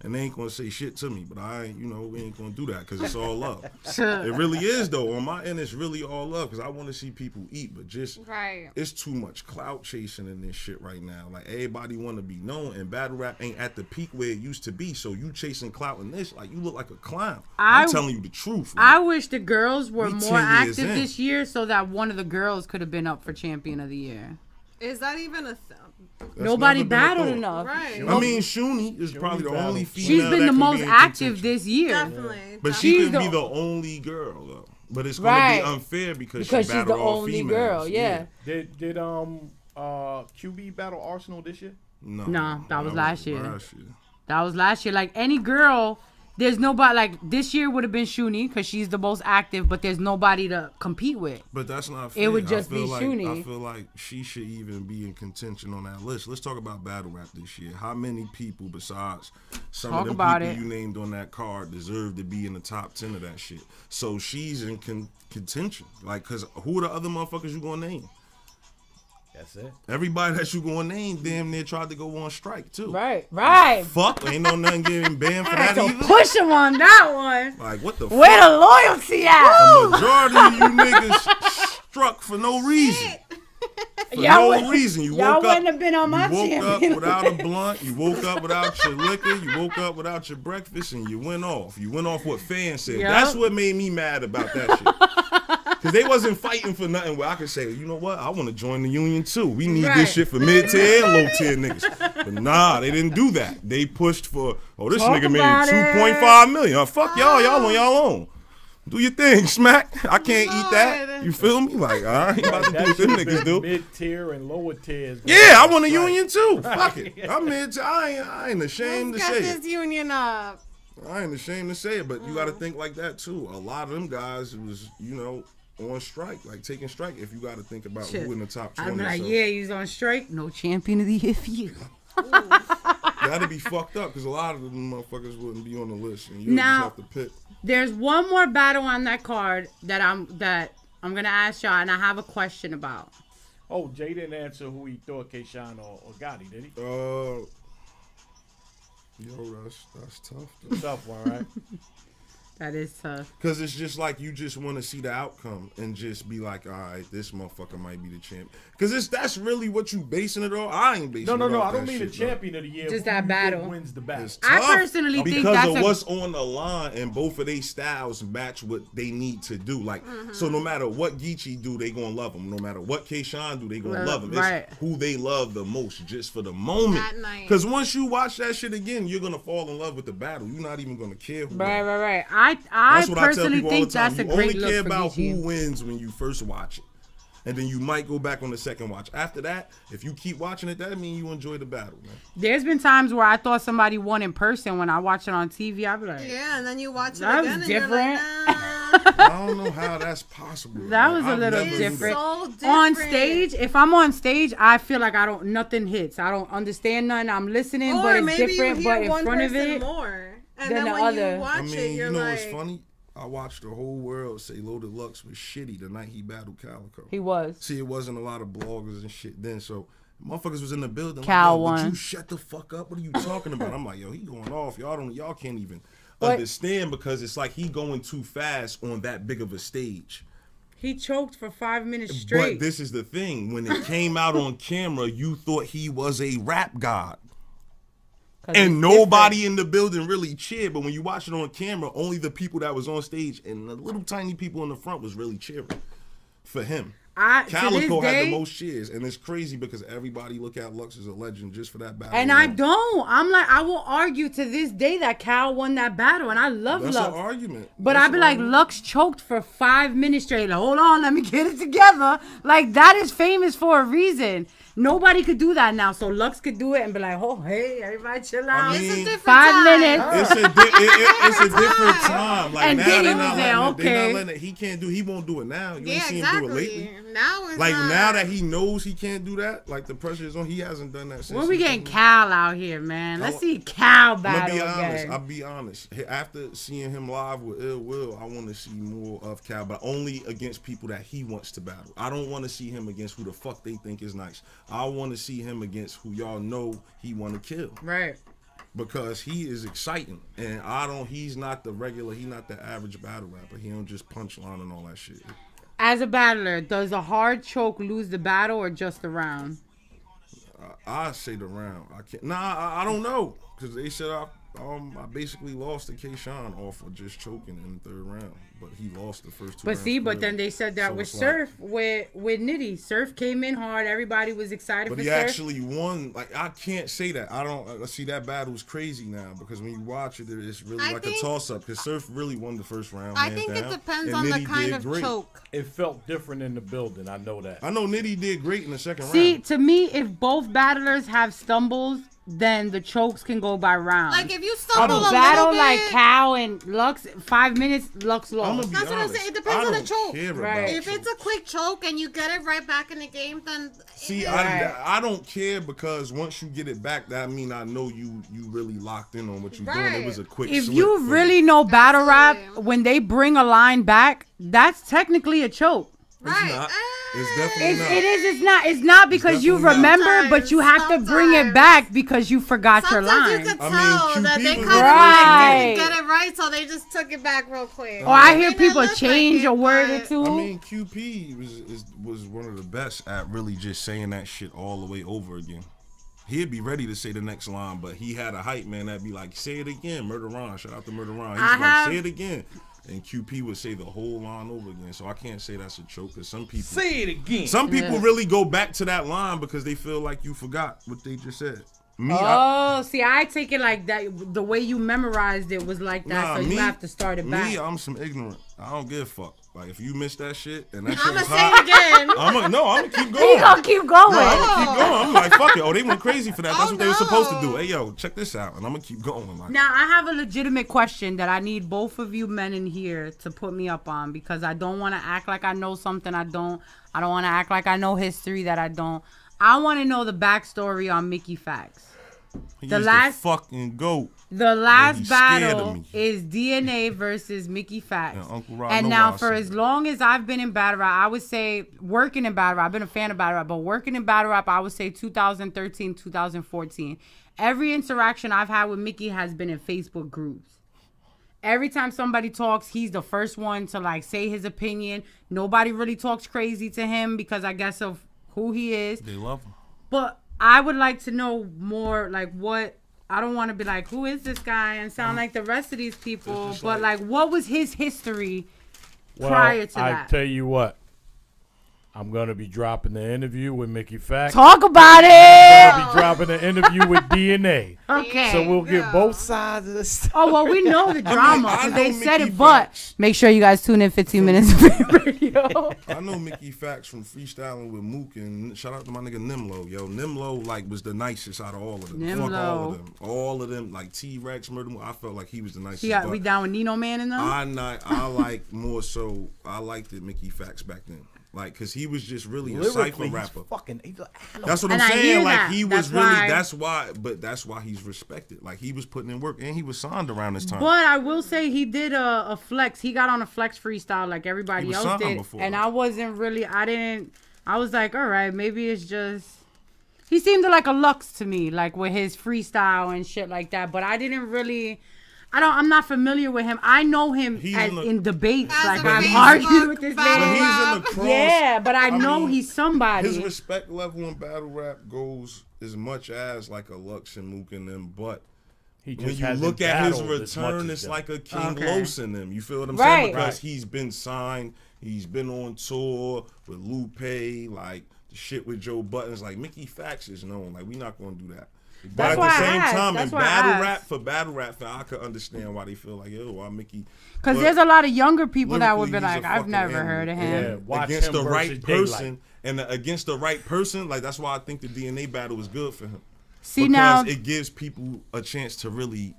And they ain't gonna say shit to me, but we ain't gonna do that because it's all love. It really is though. On my end, it's really all love because I want to see people eat, but just it's too much clout chasing in this shit right now. Like everybody want to be known, and battle rap ain't at the peak where it used to be. So you chasing clout in this, like you look like a clown. I'm telling you the truth. Like, I wish the girls were more active this year so that one of the girls could have been up for champion of the year. Is that even a thing? Nobody battled enough. Right. I mean, Shuni is probably the only female. She's been the most active this year. Definitely. But she can be the only girl though. But it's gonna be unfair because she's the only girl. Yeah. Did QB battle Arsenal this year? No, that was last year. That was last year. Like any girl there's nobody like this year would have been Shuni because she's the most active, but there's nobody to compete with. But that's not fair. It would just be like, Shuni. I feel like she should even be in contention on that list. Let's talk about battle rap this year. How many people besides some of the people you named on that card deserve to be in the top 10 of that shit? So she's in contention. Like, cause who are the other motherfuckers you gonna name? That's it. Everybody that you gonna name damn near tried to go on strike too. Right. Fuck, ain't no nothing getting banned for that either. Push him on that one. Like what the Where the loyalty at? The majority of you niggas struck for no reason. For no reason. You woke wouldn't have been on my You woke up without a blunt. You woke up without your liquor. You woke up without your breakfast, and you went off. You went off what fans said. Yep. That's what made me mad about that shit. Because they wasn't fighting for nothing where I could say, you know what, I want to join the union too. We need this shit for mid-tier and low-tier niggas. But nah, they didn't do that. They pushed for, this nigga made $2.5 million. Fuck y'all on y'all own. Do your thing, smack. I can't eat that. You feel me? Like, I ain't about to do what them niggas do. Mid-tier and lower tiers. Yeah, I want a union too. Fuck it. I'm mid-tier. I ain't ashamed to say it. Let's get this union up. I ain't ashamed to say it, but you got to think like that too. A lot of them guys was, on strike, like taking strike. If you got to think about who in the top 20. I'm like, he's on strike. No champion of the year for you. That'd be fucked up because a lot of them motherfuckers wouldn't be on the list, and you just have to pick. There's one more battle on that card that I'm gonna ask y'all, and I have a question about. Oh, Jay didn't answer who he thought K-Shine or Gotti, did he? That's tough. Though. Tough one, right? That is tough. Because it's just like you just want to see the outcome and just be like, all right, this motherfucker might be the champ. Because that's really what you basing it on. I ain't basing it on. No. I don't mean the champion of the year. Just that battle. Wins the battle. I personally think that's because of what's on the line, and both of their styles match what they need to do. Like, so no matter what Geechee do, they gonna love him. No matter what K-Shine do, they gonna love him. It's who they love the most, just for the moment. Because once you watch that shit again, you're gonna fall in love with the battle. You're not even gonna care who wins. Right. I personally think that's a great look for Geechee. You only care about who wins when you first watch it. And then you might go back on the second watch. After that, if you keep watching it, that means you enjoy the battle, man. There's been times where I thought somebody won in person. When I watch it on TV, I'd be like, yeah, and then you watch it again and different. You're like, nah. I don't know how that's possible. That was a little different. So different. On stage, if I'm on stage, I feel like nothing hits. I don't understand nothing. I'm listening, but it's different. But in front of it, more. And then when other. You watch it, you're like, what's funny? I watched the whole world say Loaded Lux was shitty the night he battled Calico. He was. See, it wasn't a lot of bloggers and shit then, so motherfuckers was in the building. Cal like, won. Would you shut the fuck up? What are you talking about? I'm like, yo, he going off. Y'all can't even understand because it's like he going too fast on that big of a stage. He choked for 5 minutes straight. But this is the thing. When it came out on camera, you thought he was a rap god. And nobody in the building really cheered, but when you watch it on camera, only the people that was on stage and the little tiny people in the front was really cheering for him. Calico had the most cheers, and it's crazy because everybody look at Lux as a legend just for that battle. And I don't. I'm like, I will argue to this day that Cal won that battle, and I love Lux. That's an argument. But I'd be like, Lux choked for 5 minutes straight. Like, hold on, let me get it together. Like, that is famous for a reason. Nobody could do that now, so Lux could do it and be like, "Oh, hey, everybody, chill out." It's a different 5 time. minutes. It's a different time. Like and now then he they're was not there. letting Okay, it, not letting it, he won't do it now. You ain't seen him do it lately. Now it's like not. now that he knows he can't do that, like the pressure is on. He hasn't done that since. When we getting Cal out here, man? Let's see Cal battle again. I'll be honest. After seeing him live with Ill Will, I want to see more of Cal, but only against people that he wants to battle. I don't want to see him against who the fuck they think is nice. I want to see him against who y'all know he want to kill. Right. Because he is exciting. And he's not the average battle rapper. He don't just punchline and all that shit. As a battler, does a hard choke lose the battle or just the round? I say the round. I don't know. Because they said I basically lost to K-Shine off of just choking in the third round. But he lost the first two rounds. But then they said that with Surf, with Nitty. Surf came in hard. Everybody was excited for Surf. But he actually won. Like, I can't say that. I don't see that battle's crazy now because when you watch it, it's really a toss-up because Surf really won the first round. I think it depends on the kind of choke. It felt different in the building. I know that. I know Nitty did great in the second round. See, to me, if both battlers have stumbles, then the chokes can go by rounds. Like if you stumble a little battle bit, like Cal and Lux, 5 minutes, Lux lost. That's what I'm saying. It depends on the choke. Right. If it's a quick choke and you get it right back in the game, then see, I don't care because once you get it back, that mean I know you really locked in on what you're doing. It was a quick. If you really know battle rap, when they bring a line back, that's technically a choke. Right. It's not. It's definitely not. It is. It's not. It's not because you remember, but you have to bring it back because you forgot your line. You could tell that they kind of didn't get it right, so they just took it back real quick. Or I hear people change a word or two. I mean, QP was one of the best at really just saying that shit all the way over again. He'd be ready to say the next line, but he had a hype man that'd be like, say it again, Murder Ron. Shout out to Murder Ron. He's like, say it again. And QP would say the whole line over again. So I can't say that's a choke because some people say it again. Some people really go back to that line because they feel like you forgot what they just said. I take it like that. The way you memorized it was like that, you have to start it back. I'm some ignorant. I don't give a fuck. Like if you miss that shit and that shit I'ma was say hot, it again. I'm gonna keep going. He gonna keep going. No, I'm gonna keep going. I'm like, fuck it. Oh, they went crazy for that. That's what they were supposed to do. Hey, yo, check this out, and I'm gonna keep going. Like, now I have a legitimate question that I need both of you men in here to put me up on because I don't want to act like I know something I don't. I don't want to act like I know history that I don't. I want to know the backstory on Mickey Fax. The fucking GOAT. The last battle is DNA versus Mickey Fax. And now for as long as I've been in battle rap, I would say working in battle rap, I've been a fan of battle rap, but working in battle rap, I would say 2013, 2014. Every interaction I've had with Mickey has been in Facebook groups. Every time somebody talks, he's the first one to like say his opinion. Nobody really talks crazy to him because I guess of who he is. They love him. But I would like to know more, like, what, I don't want to be like, who is this guy and sound like the rest of these people, but like, what was his history prior to that? I tell you what, I'm going to be dropping the interview with Mickey Fax. Talk about it! I'm going to be dropping the interview with DNA. Okay. So we'll get both sides of the story. Oh, well, we know the drama because they said it, but make sure you guys tune in 15 minutes of radio. I know Mickey Fax from freestyling with Mook, and shout out to my nigga Nimlo. Yo, Nimlo, like, was the nicest out of all of them. Nimlo. Fuck all of them. All of them, like T-Rex, Murder Mook, I felt like he was the nicest. We down with Nino Man and them? I like more so, I liked it Mickey Fax back then. Like, cause he was just really a cypher rapper. That's what I'm saying. Like, he was really. That's why he's respected. Like, he was putting in work, and he was signed around this time. But I will say he did a flex. He got on a flex freestyle like everybody else did, and I wasn't really. I was like, all right, maybe it's just. He seemed like a Lux to me, like with his freestyle and shit like that. But I didn't really. I'm not familiar with him. I know him in debates. Like I've argued with this man. But he's in the cross. Yeah, but I know he's somebody. His respect level in battle rap goes as much as like a Lux and Mook and them, but when you look at his return, it's like a King Los in them. You feel what I'm saying? Because he's been signed, he's been on tour with Lupe, like the shit with Joe Buttons. Like Mickey Fax is known. Like we not gonna do that. But at the same time, in battle rap, I could understand why they feel like, yo, why Mickey? Because there's a lot of younger people that would be like, I've never heard of him. Yeah, against the right person, and against the right person, like that's why I think the DNA battle is good for him. See, because now it gives people a chance to really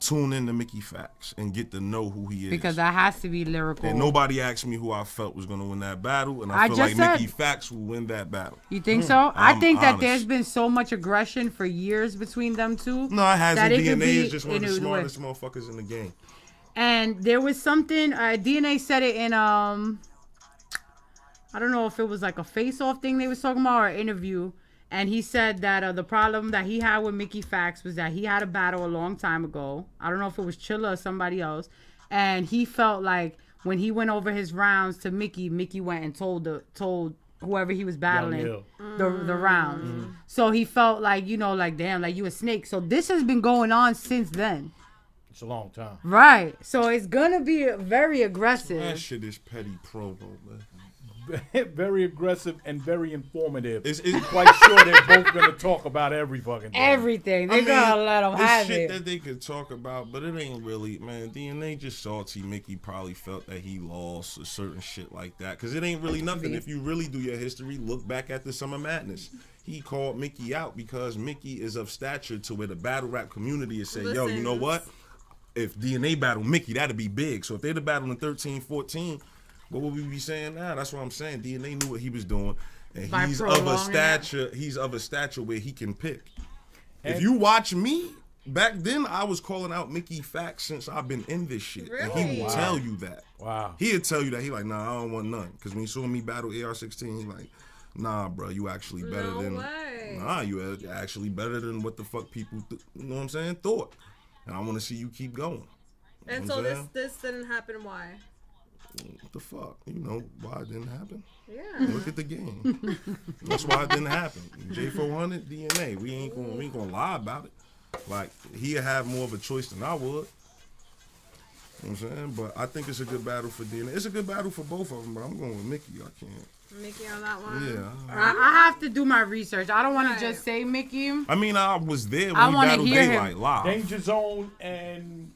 tune into Mickey Fax and get to know who he is. Because that has to be lyrical. And nobody asked me who I felt was going to win that battle, and I feel like Mickey Fax will win that battle. You think so? I think that there's been so much aggression for years between them two. No, it hasn't. DNA is just one of the smartest motherfuckers in the game. And there was something, DNA said it in, I don't know if it was like a face-off thing they was talking about or an interview. And he said that the problem that he had with Mickey Fax was that he had a battle a long time ago. I don't know if it was Chilla or somebody else. And he felt like when he went over his rounds to Mickey went and told whoever he was battling the rounds. Mm-hmm. So he felt like, like, damn, like you a snake. So this has been going on since then. It's a long time. Right. So it's going to be very aggressive. That shit is petty promo, man. Very aggressive and very informative. It's quite sure they're both going to talk about every fucking thing. Everything. They're going to let them have shit it. That they could talk about, but it ain't really, man. DNA just salty. Mickey probably felt that he lost or certain shit like that. Because it ain't really nothing. If you really do your history, look back at the Summer Madness. he called Mickey out because Mickey is of stature to where the battle rap community is saying, yo, you know what? If DNA battle Mickey, that'd be big. So if they'd have battled in 13, 14, what would we be saying now? That's what I'm saying. DNA knew what he was doing. And he's of a stature where he can pick. And if you watch me, back then I was calling out Mickey facts since I've been in this shit. Really? And he will tell you that. Wow. He'll tell you that. He like, nah, I don't want none. Because when he saw me battle AR-16, he's like, nah, bro, you actually better you actually better than what the fuck people, you know what I'm saying, thought. And I want to see you keep going. And so this didn't happen. Why? What the fuck? You know why it didn't happen? Yeah. Look at the game. That's why it didn't happen. J400 DNA. We ain't gonna lie about it. Like, he'll have more of a choice than I would. You know what I'm saying? But I think it's a good battle for DNA. It's a good battle for both of them, but I'm going with Mickey. I can't. Mickey on that one? Yeah. I have to do my research. I don't want to just say Mickey. I mean, I was there when I he wanna battled hear Daylight him. live. Danger Zone and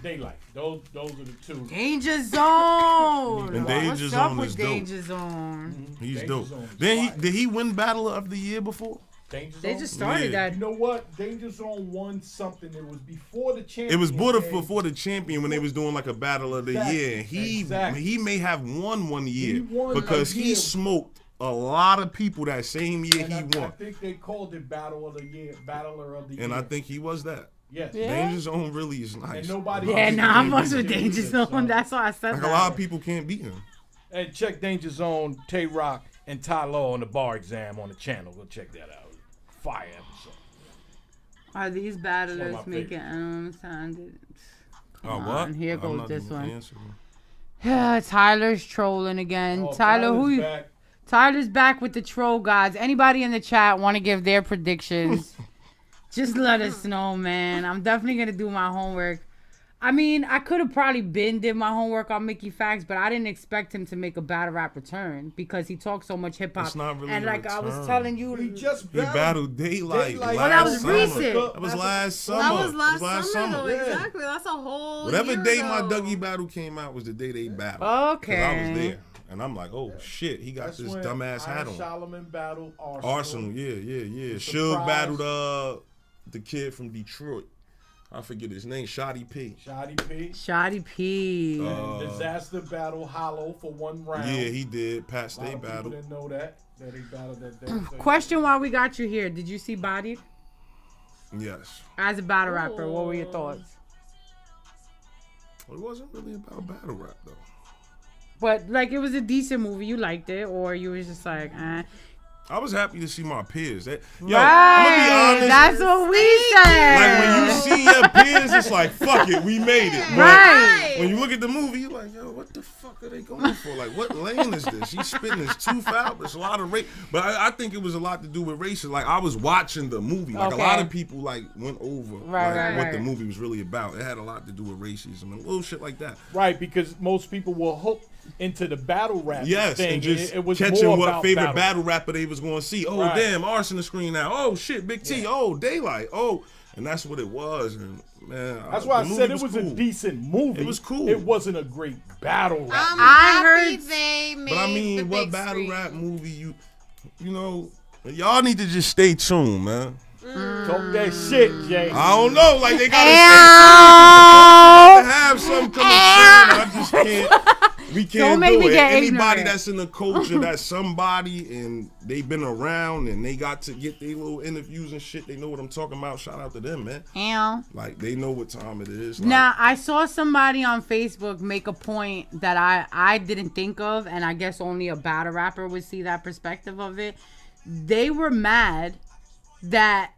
Daylight. Those are the two. Danger Zone. And Danger What's Zone up with is dope. Danger Zone? He's Danger dope. Zone is Then fire. did he win Battler of the Year before? Danger They Zone? just started Yeah. that. You know what? Danger Zone won something. It was before the champion. It was before the champion when they was doing like a Battle of the Exactly. Year. Exactly. He may have won one year He won because a he year. smoked a lot of people that same year And he I won. think they called it Battle of the Year, Battler of the Year. And I think he was that. yes. Yeah. Danger Zone really is nice. And nobody. Yeah, else nah, I can fucks beat with him Danger either, Zone. so. That's why I said Like that. a lot of people can't beat him. And check Danger Zone, Tay Rock, and Ty Law on the bar exam on the channel. Go check that out. Fire episode. Are these One battlers of my making sounded? Oh, Come what? on, here I'm goes not this even one. answering. Tyler's trolling again. Oh, Tyler, Tyler's who you? back. Tyler's back with the troll gods. Anybody in the chat want to give their predictions? Just let us know, man. I'm definitely gonna do my homework. I mean, I could have probably did my homework on Mickey Facts, but I didn't expect him to make a battle rap return because he talks so much hip hop. It's not really and a like I was return. telling you, He just He battled Daylight. Daylight. Oh, that was last summer. recent. That was last summer. That was It last summer, though. Yeah. Exactly. That's a whole Whatever year day ago. my Dougie battle came out was the day they battled. Okay. 'Cause I was there. And I'm like, oh shit, he got That's this when dumbass hat Iron on. Solomon battled Arsenal. Arsenal, yeah. Surprise. Suge battled the kid from Detroit. I forget his name, Shotty P. Shoddy P. Shoddy P. Disaster battle Hollow for one round. Yeah, he did. Pat A lot Stay of people battled. didn't know that he battled that day. So Question while we got you here. Did you see Bodied? Yes. As a battle rapper, what were your thoughts? It wasn't really about battle rap though. But like it was a decent movie. You liked it, or you was just like, eh. I was happy to see my peers. Yo, I'm Right. gonna be honest. That's what we said. Like when you see your peers, it's like, fuck it, we made it. But Right. when you look at the movie, you're like, yo, what the fuck are they going for? Like, what lane is this? He's spitting his tooth out. There's a lot of race. But I think it was a lot to do with racism. Like, I was watching the movie. Like, Okay. a lot of people, like, went over Right, what the right. movie was really about. It had a lot to do with racism and little shit like that. right, because most people were hooked into the battle rap Yes, thing. and just it was catching more what about favorite battle rapper they was going to see. Oh, Right. damn, Arson the screen now. Oh, shit, Big T. Yeah. Oh, Daylight. Oh, and that's what it was. And man, That's why I the movie said it was a cool. decent movie. It was cool. It wasn't a great battle rap. I'm I happy heard- they made But I the mean, what big battle screen. rap movie you know? Y'all need to just stay tuned, man. Talk that shit, Jay. I don't know, like they gotta Ow. have some coming soon. I just can't. We can't Don't make do me it. get Anybody ignorant. that's in the culture, that's somebody, and they've been around, and they got to get their little interviews and shit. They know what I'm talking about. Shout out to them, man. Ow. Like they know what time it is. Like, Now, I saw somebody on Facebook make a point that I didn't think of, and I guess only a battle rapper would see that perspective of it. They were mad that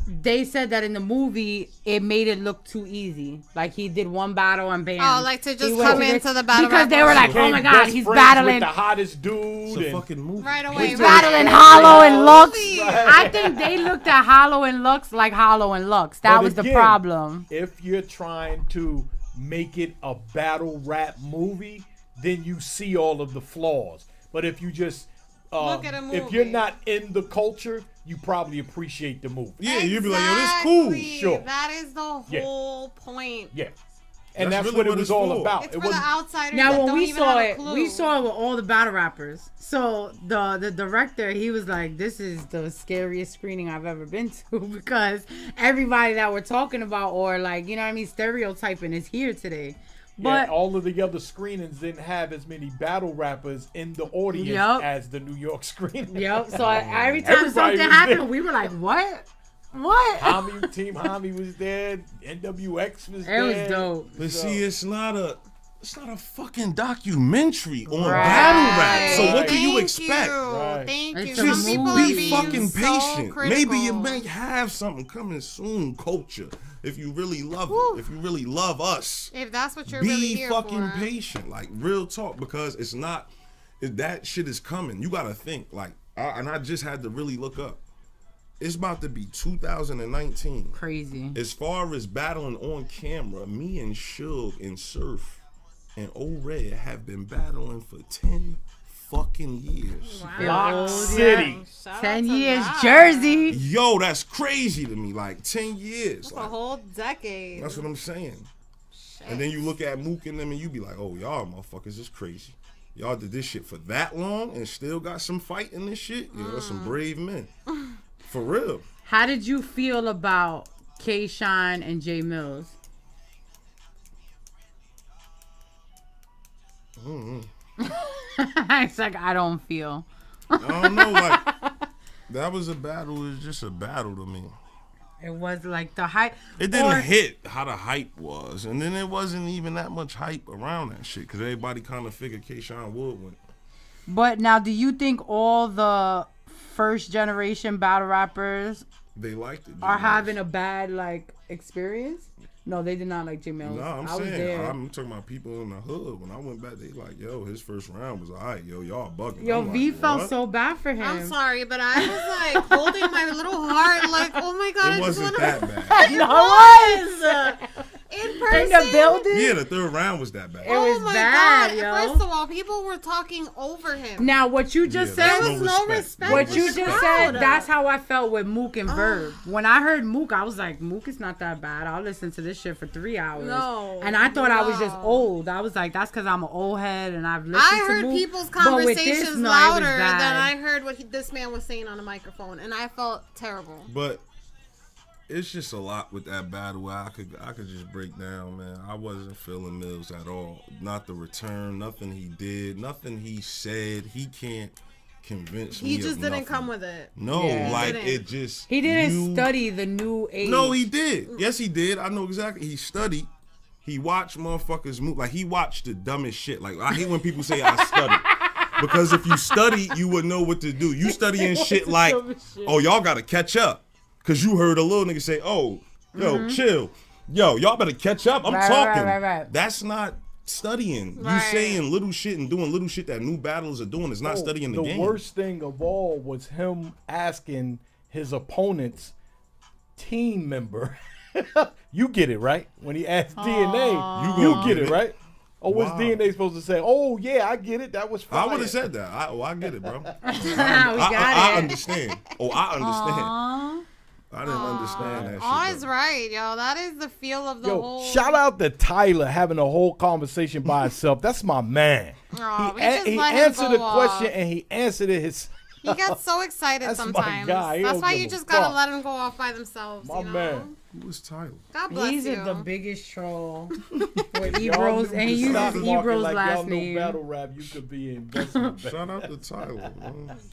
they said that in the movie it made it look too easy. Like he did one battle and bam. Oh, like to He just went come to into the battle because rap they were like, world. oh my Became god, best he's friends battling. with the hottest dude. it's a and- fucking movie. Right away. He's right battling away. Hollow and Lux. Right. I think they looked at Hollow and Lux like Hollow and Lux. That But was the again, problem. If you're trying to make it a battle rap movie, then you see all of the flaws. But if you just Look at a if you're movie. not in the culture, you probably appreciate the movie. Yeah, you'd be like, yo, this cool. Exactly. Sure. That is the Yeah. whole point. Yeah. And that's really what it was all about. It's for the outsiders. Now, when we saw it with all the battle rappers. So the director, he was like, "This is the scariest screening I've ever been to," because everybody that we're talking about, or like, you know what I mean, stereotyping, is here today. But all of the other screenings didn't have as many battle rappers in the audience as the New York screening. Yep. So every time something happened, we were like, "What? What?" Team Hami was there. NWX was there. It was dope. But see, it's not a fucking documentary on battle rap. So what do you expect? Thank you. Just Some people be fucking patient. So Maybe you may have something coming soon, culture. If you really love it, if you really love us, if that's what you're really here for. Be fucking for. patient. Like, real talk, because it's not, that shit is coming. You gotta think, like, and I just had to really look up. It's about to be 2019. Crazy. As far as battling on camera, me and Suge and Surf and O-Red have been battling for 10 fucking years. Wow. Lock City. 10 years, Jersey. Yo, that's crazy to me. Like, 10 years. That's a whole decade. That's what I'm saying. Shit. And then you look at Mook and them and you be like, oh, y'all motherfuckers is crazy. Y'all did this shit for that long and still got some fight in this shit? Yeah, that's some brave men. For real. How did you feel about K-Shine and J Mills? It's like, I don't feel. I don't know. Like, that was a battle. It was just a battle to me. It was like the hype. It didn't hit how the hype was. And then it wasn't even that much hype around that shit because everybody kind of figured K-Shine would win. But now, do you think all the first generation battle rappers they liked it, are having a bad like experience? No, they did not like J Mills. No, I'm talking about people in the hood. When I went back, they like, yo, his first round was alright. Yo, y'all bugging. Yo, V like, felt so bad for him. I'm sorry, but I was like holding my little heart, like, oh my god, it wasn't that bad. It was. In person. In the building? Yeah, the third round was that bad. It was bad, God. yo. First of all, people were talking over him. Now, what you just said, there was no respect. What you just said, that's how I felt with Mook and Verb. When I heard Mook, I was like, Mook is not that bad. I'll listen to this shit for 3 hours. No. And I thought I was just old. I was like, that's because I'm an old head and I've listened to Mook. I heard people's conversations louder than I heard what this man was saying on the microphone. And I felt terrible. But it's just a lot with that battle. I could just break down, man. I wasn't feeling Mills at all. Not the return, nothing he did, nothing he said. He can't convince me. He just didn't nothing. come with it. No, like it just. He didn't study the new age. No, he did. Yes, he did. I know exactly. He studied. He watched motherfuckers move. Like, he watched the dumbest shit. Like, I hate when people say I study. Because if you study, you would know what to do. You studying shit like, oh, y'all got to catch up. Because you heard a little nigga say, oh, yo, chill. Yo, y'all better catch up. I'm talking. Right. That's not studying. You saying little shit and doing little shit that new battlers are doing is not studying the game. The worst thing of all was him asking his opponent's team member. You get it, right? When he asked DNA, you get it, right? Or was DNA supposed to say, oh, yeah, I get it. That was fire. I would have said that. I get it, bro. I understand. Oh, I understand. Aww. I didn't understand that shit. Always right, yo. That is the feel of the whole. Shout out to Tyler having a whole conversation by himself. That's my man. Oh, he answered the question and he answered it his. He gets so excited That's sometimes. My guy. That's why you just gotta let him go off by themselves. My man. Who was Tyler? God bless He's you. the biggest troll with Ebro's, and he uses Ebro's last name. Battle rap, you could be investment. Shout out to Tyler.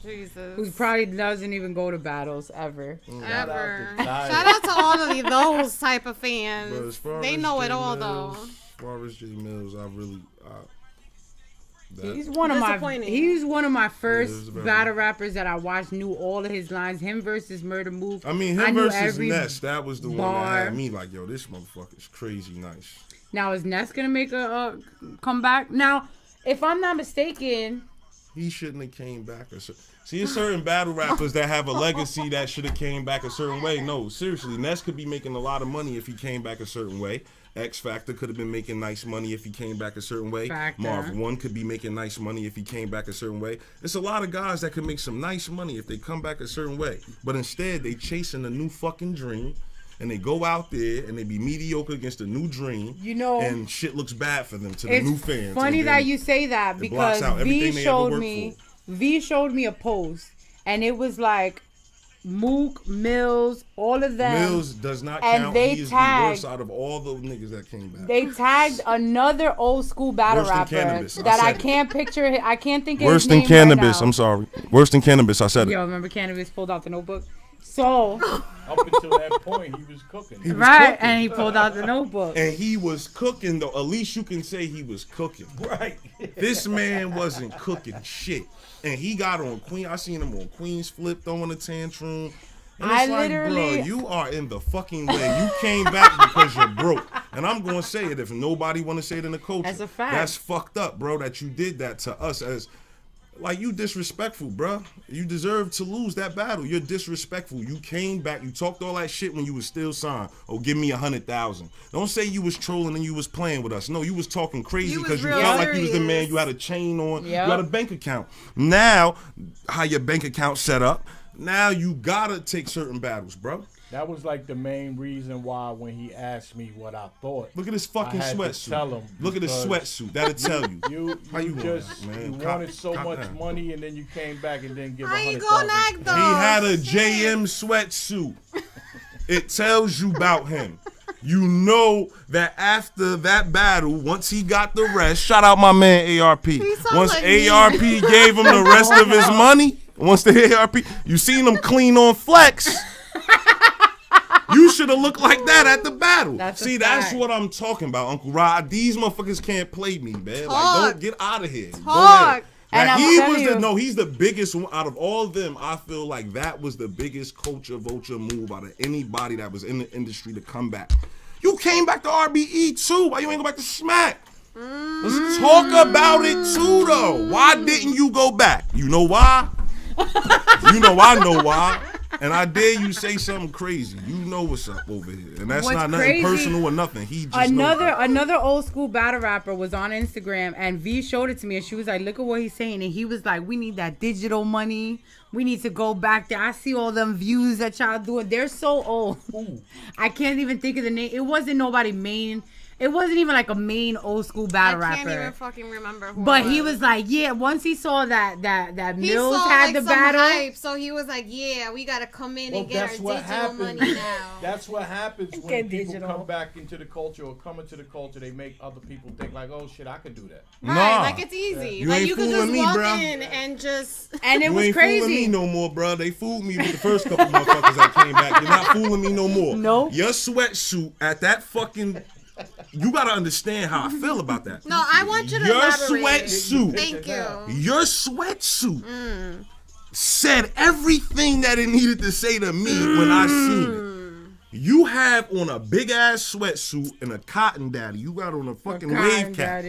Jesus. Who probably doesn't even go to battles ever. Ever. Shout out to all of those type of fans. They know it all, though. As far as J Mills, He's one of my first battle rappers that I watched, knew all of his lines. Him versus Murder Mook. I mean, him versus Ness, that was the one that had me like, yo, this motherfucker's crazy nice. Now, is Ness gonna make a comeback? Now, if I'm not mistaken, he shouldn't have came back. See, there's certain battle rappers that have a legacy that should have came back a certain way. No, seriously, Ness could be making a lot of money if he came back a certain way. X Factor could have been making nice money if he came back a certain way. Marv 1 could be making nice money if he came back a certain way. There's a lot of guys that could make some nice money if they come back a certain way. But instead, they chasing a new fucking dream. and they go out there and they be mediocre against the new dream. You know, and shit looks bad for them to the new fans. It's funny that you say that because V showed me a post, and it was like Mook, Mills, all of them. Mills does not count. He is the worst out of all the niggas that came back. They tagged another old school battle rapper that I can't picture. I can't think of Worse his name than Cannabis. right now. I'm sorry. Worse than Cannabis. I said it. Yo, remember Cannabis pulled out the notebook? So up until that point, he was cooking. And he pulled out the notebook. And he was cooking, though. At least you can say he was cooking. Right. This man wasn't cooking shit. And he got on Queen. I seen him on Queen's Flip throwing a tantrum. And it's like, bro, you are in the fucking way. You came back because you're broke. And I'm going to say it. If nobody want to say it in the culture. That's a fact. That's fucked up, bro, that you did that to us as... Like, you disrespectful, bro. You deserve to lose that battle. You're disrespectful. You came back. You talked all that shit when you was still signed. Oh, give me 100,000. Don't say you was trolling and you was playing with us. No, you was talking crazy because you felt like you was the man. You had a chain on. Yep. You had a bank account. Now, how your bank account set up, now you gotta take certain battles, bro. That was like the main reason why when he asked me what I thought. Look at his fucking sweatsuit. Look at his sweatsuit. That'll tell you. You wanted so much money and then you came back and didn't give 100,000. He had a JM sweatsuit. It tells you about him. You know that after that battle, once he got the rest, shout out my man ARP. Once ARP gave him the rest of his money, once the ARP, you seen him clean on Flex. You should have looked like that at the battle. That's what I'm talking about, Uncle Rod. These motherfuckers can't play me, man. Like, don't get out of here. Go ahead. And he's the biggest one out of all of them. I feel like that was the biggest culture vulture move out of anybody that was in the industry to come back. You came back to RBE too. Why you ain't go back to Smack? Let's talk about it too, though. Why didn't you go back? You know why? You know I know why. And I dare you say something crazy. You know what's up over here. And that's not nothing personal or nothing. He just another old school battle rapper was on Instagram and V showed it to me and she was like, look at what he's saying. And he was like, we need that digital money. We need to go back there. I see all them views that y'all doing. They're so old. I can't even think of the name. It wasn't nobody main. It wasn't even like a main old school battle rapper. I can't even fucking remember who. But he was like, yeah. Once he saw that Mills had the battle, hype, so he was like, yeah, we gotta come in and get our digital money now. That's what happens when people come back into the culture or come into the culture. They make other people think like, oh shit, I could do that. Right, like it's easy. Like you could just walk in and just. And it was crazy. You ain't fooling me no more, bro. They fooled me with the first couple motherfuckers that came back. You're not fooling me no more. Nope. Your sweatsuit at that fucking. You gotta understand how I feel about that. No, I want you to elaborate. Sweatsuit. Thank you. Your sweatsuit said everything that it needed to say to me when I seen it. You have on a big ass sweatsuit and a cotton daddy. You got on a fucking wave cap.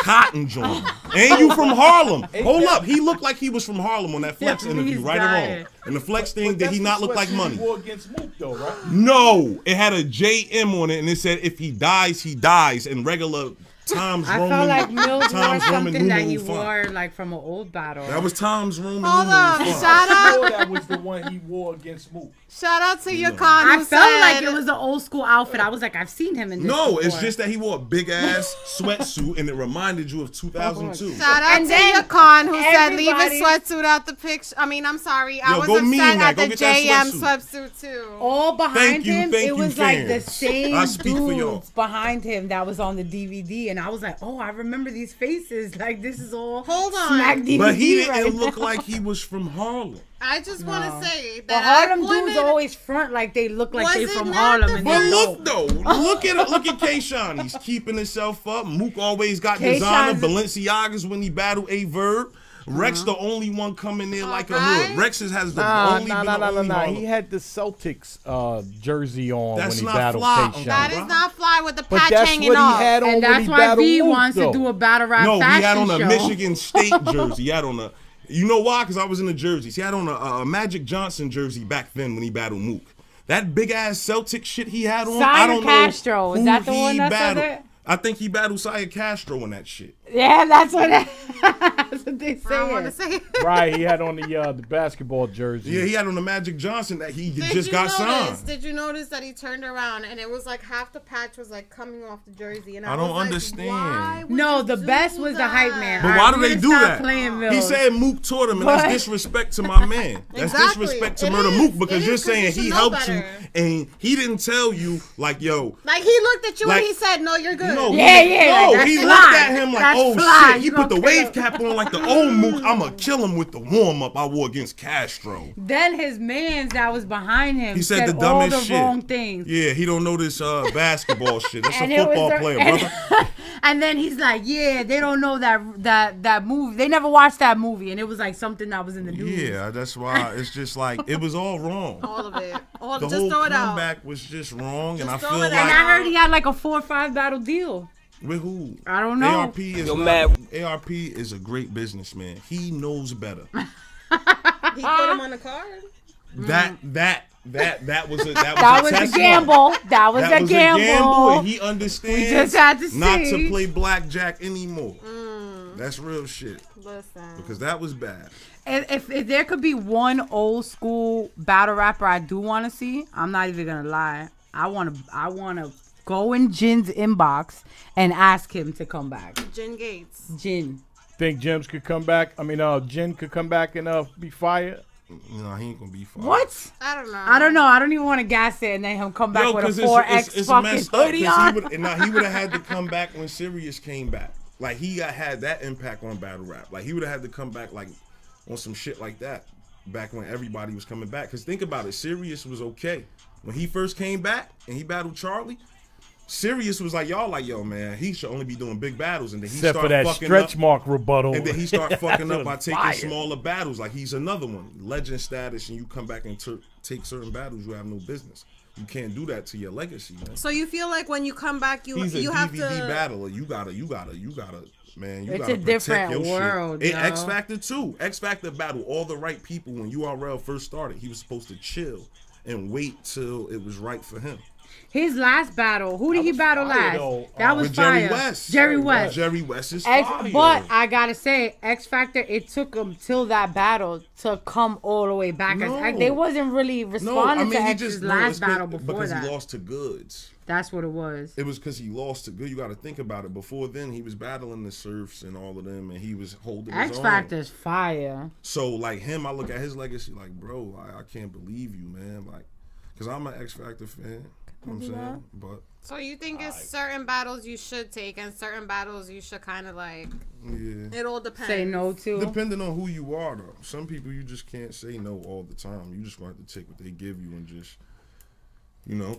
Cotton joint. And you from Harlem. Hold up. He looked like he was from Harlem on that Flex interview, right or wrong. And the Flex thing, did he not look like money? He wore against Mook though, right? No. It had a JM on it and it said if he dies, he dies. And regular Tom's Roman. I felt like Mills wore something that he wore like from an old battle. That was Tom's Roman. Hold up. Shout out. That was the one he wore against Mook. Shout out to your con. I felt like it was an old school outfit. I was like, I've seen him in this before. It's just that he wore a big ass sweatsuit and it reminded you of 2002. Shout out to your con who said leave his sweatsuit out the picture. I mean, I'm sorry. I was upset at the JM sweatsuit too. All behind him, it was like the same dudes behind him that was on the DVD. And I was like, oh, I remember these faces. Like, this is all Smack DVD. But he didn't look like he was from Harlem. I just want to say that the Harlem dudes always front like they look like they from Harlem. But look though, look at K-Shine. He's keeping himself up. Mook always got designer Balenciagas when he battled A Verb. Rex the only one coming in like a hood. Rex has the only Nah. He had the Celtics jersey on when he battled K-Shine. That is not fly with the patch hanging off. And that's why V wants to do a battle rap fashion show. No, he had on a Michigan State jersey. He had on a. You know why? Because I was in the jerseys. He had on a Magic Johnson jersey back then when he battled Mook. That big ass Celtic shit he had on. I don't know. Castro. Is that the one that said it? I think he battled Saya Castro in that shit. Yeah, that's what they say. I want to say. Right, he had on the basketball jersey. Yeah, he had on the Magic Johnson that he just got signed. Did you notice that he turned around and it was like half the patch was like coming off the jersey? And I don't understand. No, the best was the hype man. But why do they do that? He said Mook taught him, and that's disrespect to my man. That's disrespect to Murder Mook because you're saying he helped you and he didn't tell you like, yo. Like he looked at you and he said, no, you're good. No, yeah. He looked at him like, oh shit. He put the wave cap on like the old Mook. I'ma kill him with the warm up I wore against Castro. Then his mans that was behind him he said the dumbest all the shit. wrong things. Yeah, he don't know this basketball shit. That's a football player, brother. And then he's like, yeah, they don't know that movie. They never watched that movie, and it was like something that was in the news. Yeah, that's why it's just like it was all wrong. All of it. The just whole throw it out. comeback was just wrong, and I throw feel it like. out. And I heard he had like a 4 or 5 battle deal. With who? I don't know. ARP is ARP is a great businessman. He knows better. He put him on the card. That was a gamble. That was a gamble. And he understands. We just had to not see. to play blackjack anymore. That's real shit. Listen, because that was bad. If there could be one old school battle rapper I do want to see, I'm not even gonna lie. I wanna go in Jin's inbox and ask him to come back. Jin Gates. Jin. Think Jin could come back and be fired? No, he ain't gonna be fired. What? I don't know. I don't even want to gas it and then him come back with a 4X fucking hoodie on. He would have had to come back when Sirius came back. Like he had that impact on battle rap. Like he would have had to come back like on some shit like that back when everybody was coming back. Cause think about it, Sirius was okay when he first came back and he battled Charlie. Sirius was like, y'all like, yo, man, he should only be doing big battles. And then he except for that stretch mark rebuttal. And then he started fucking up by taking smaller battles. Like he's another one. Legend status, and you come back and take certain battles, you have no business. You can't do that to your legacy, man. So you feel like when you come back, you have to. He's a DVD battler. You gotta, man. You it's gotta a different your world. Shit. X Factor too. X Factor battled all the right people when URL first started. He was supposed to chill and wait till it was right for him. His last battle, who did he battle last? That was fire. Jerry West. Jerry West is fire. But I gotta say, X Factor, it took him till that battle to come all the way back. They wasn't really responding to X's last battle before that. Because he lost to Goods. That's what it was. It was because he lost to Good. You got to think about it. Before then, he was battling the Surfs and all of them, and he was holding his own. X Factor's fire. So, like him, I look at his legacy like, bro, I can't believe you, man. Like, because I'm an X Factor fan. You know what I'm saying? But so you think it's certain battles you should take and certain battles you should kind of like. Yeah. It all depends. Say no to. Depending on who you are, though. Some people you just can't say no all the time. You just want to take what they give you and just.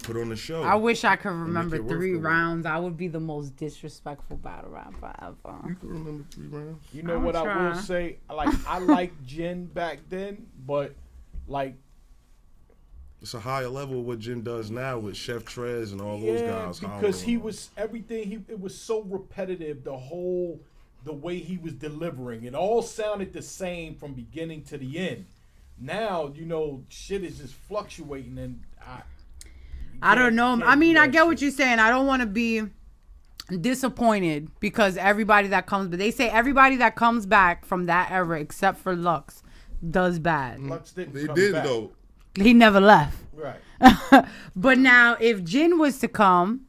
Put on the show. I wish I could remember 3 rounds. I would be the most disrespectful battle rapper ever. You can remember 3 rounds. You know what I will say? Like I liked Jin back then, but like it's a higher level of what Jin does now with Chef Trez and all those guys. Because he was everything. It was so repetitive. The way he was delivering, it all sounded the same from beginning to the end. Now shit is just fluctuating, and I don't know. I mean, I get what you're saying. I don't want to be disappointed because everybody that comes, but they say everybody that comes back from that era, except for Lux, does bad. Lux didn't. They did back. though. He never left. Right. But now, if Jin was to come,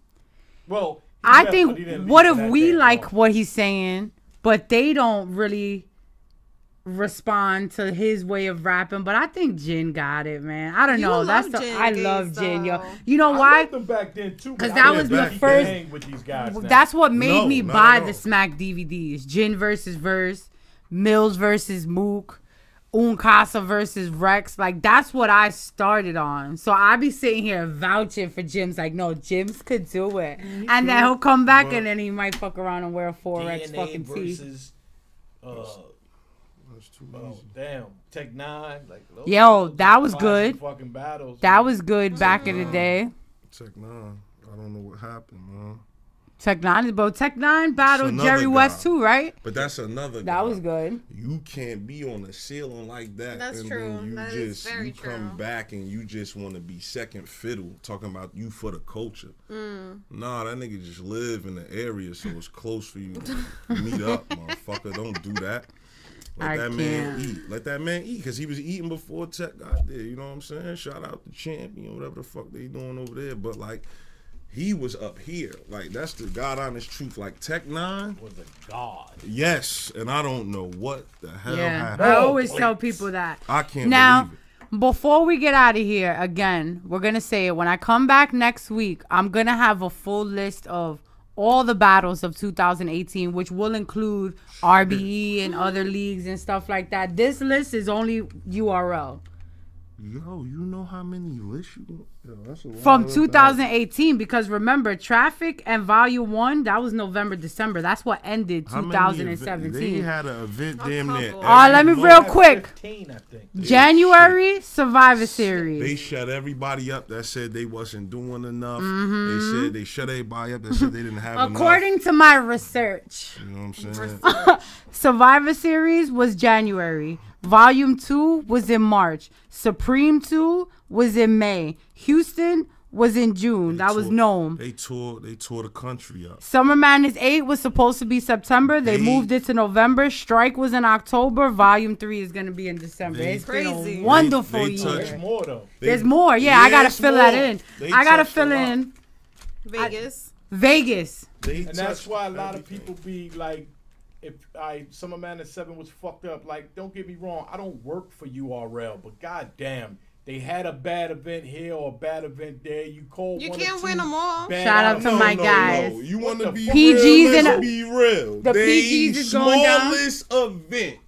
well, I think what if we like what he's saying, but they don't really respond to his way of rapping? But I think Jin got it, man. I don't know. I love Jin, yo. You know why? I loved them back then too. Because that was the first. With these guys that's what made me buy the Smack DVDs. Jin versus Verse, Mills versus Mook, Unkasa versus Rex. Like that's what I started on. So I be sitting here vouching for Jims. Like no, Jims could do it, and then he'll come back and then he might fuck around and wear a 4X fucking tee. Damn, Tech 9, like yo, that was good. Fucking battles. That was good back in the day. Tech 9, I don't know what happened, man. Tech Nine, bro. Tech Nine battled Jerry West too, right? But that's another. That was good. You can't be on the ceiling like that. That's and true. Then That you is very true. come back and you just want to be second fiddle, talking about you for the culture. Nah, that nigga just live in the area, so it's close for you to meet up, motherfucker. Don't do that. Let that man eat, because he was eating before Tech got there. You know what I'm saying? Shout out to Champion, whatever the fuck they doing over there. But like, he was up here. Like, that's the God honest truth. Like, Tech Nine was a god. Yes, and I don't know what the hell happened. I always tell people that. I can't now, believe it. Before we get out of here, again, we're going to say it. When I come back next week, I'm going to have a full list of all the battles of 2018, which will include RBE and other leagues and stuff like that. This list is only URL. Yo, you know how many lists you... that's a lot from 2018, because remember, Traffic and Volume 1, that was November, December. That's what ended 2017. They had an event damn near. All right, let me real quick. 15, I think. January, Survivor Series. They shut everybody up that said they wasn't doing enough. They said they shut everybody up that said they didn't have enough. According to my research, you know what I'm saying? Survivor Series was January. Volume 2 was in March. Supreme 2 was in May. Houston was in June. That was Nome. They tore the country up. Summer Madness 8 was supposed to be September. They moved it to November. Strike was in October. Volume 3 is going to be in December. It's crazy. been a wonderful year. There's more, though. There's more. Yeah, I got to fill that in. I got to fill in. Vegas. And that's why a lot of people be like, if Summer Madness 7 was fucked up, like, don't get me wrong, I don't work for URL, but goddamn, they had a bad event here or a bad event there. You call you one can't win them all. Shout out to my guys. No. You want to be PGs real? and Be real. The PGs is going down. Smallest event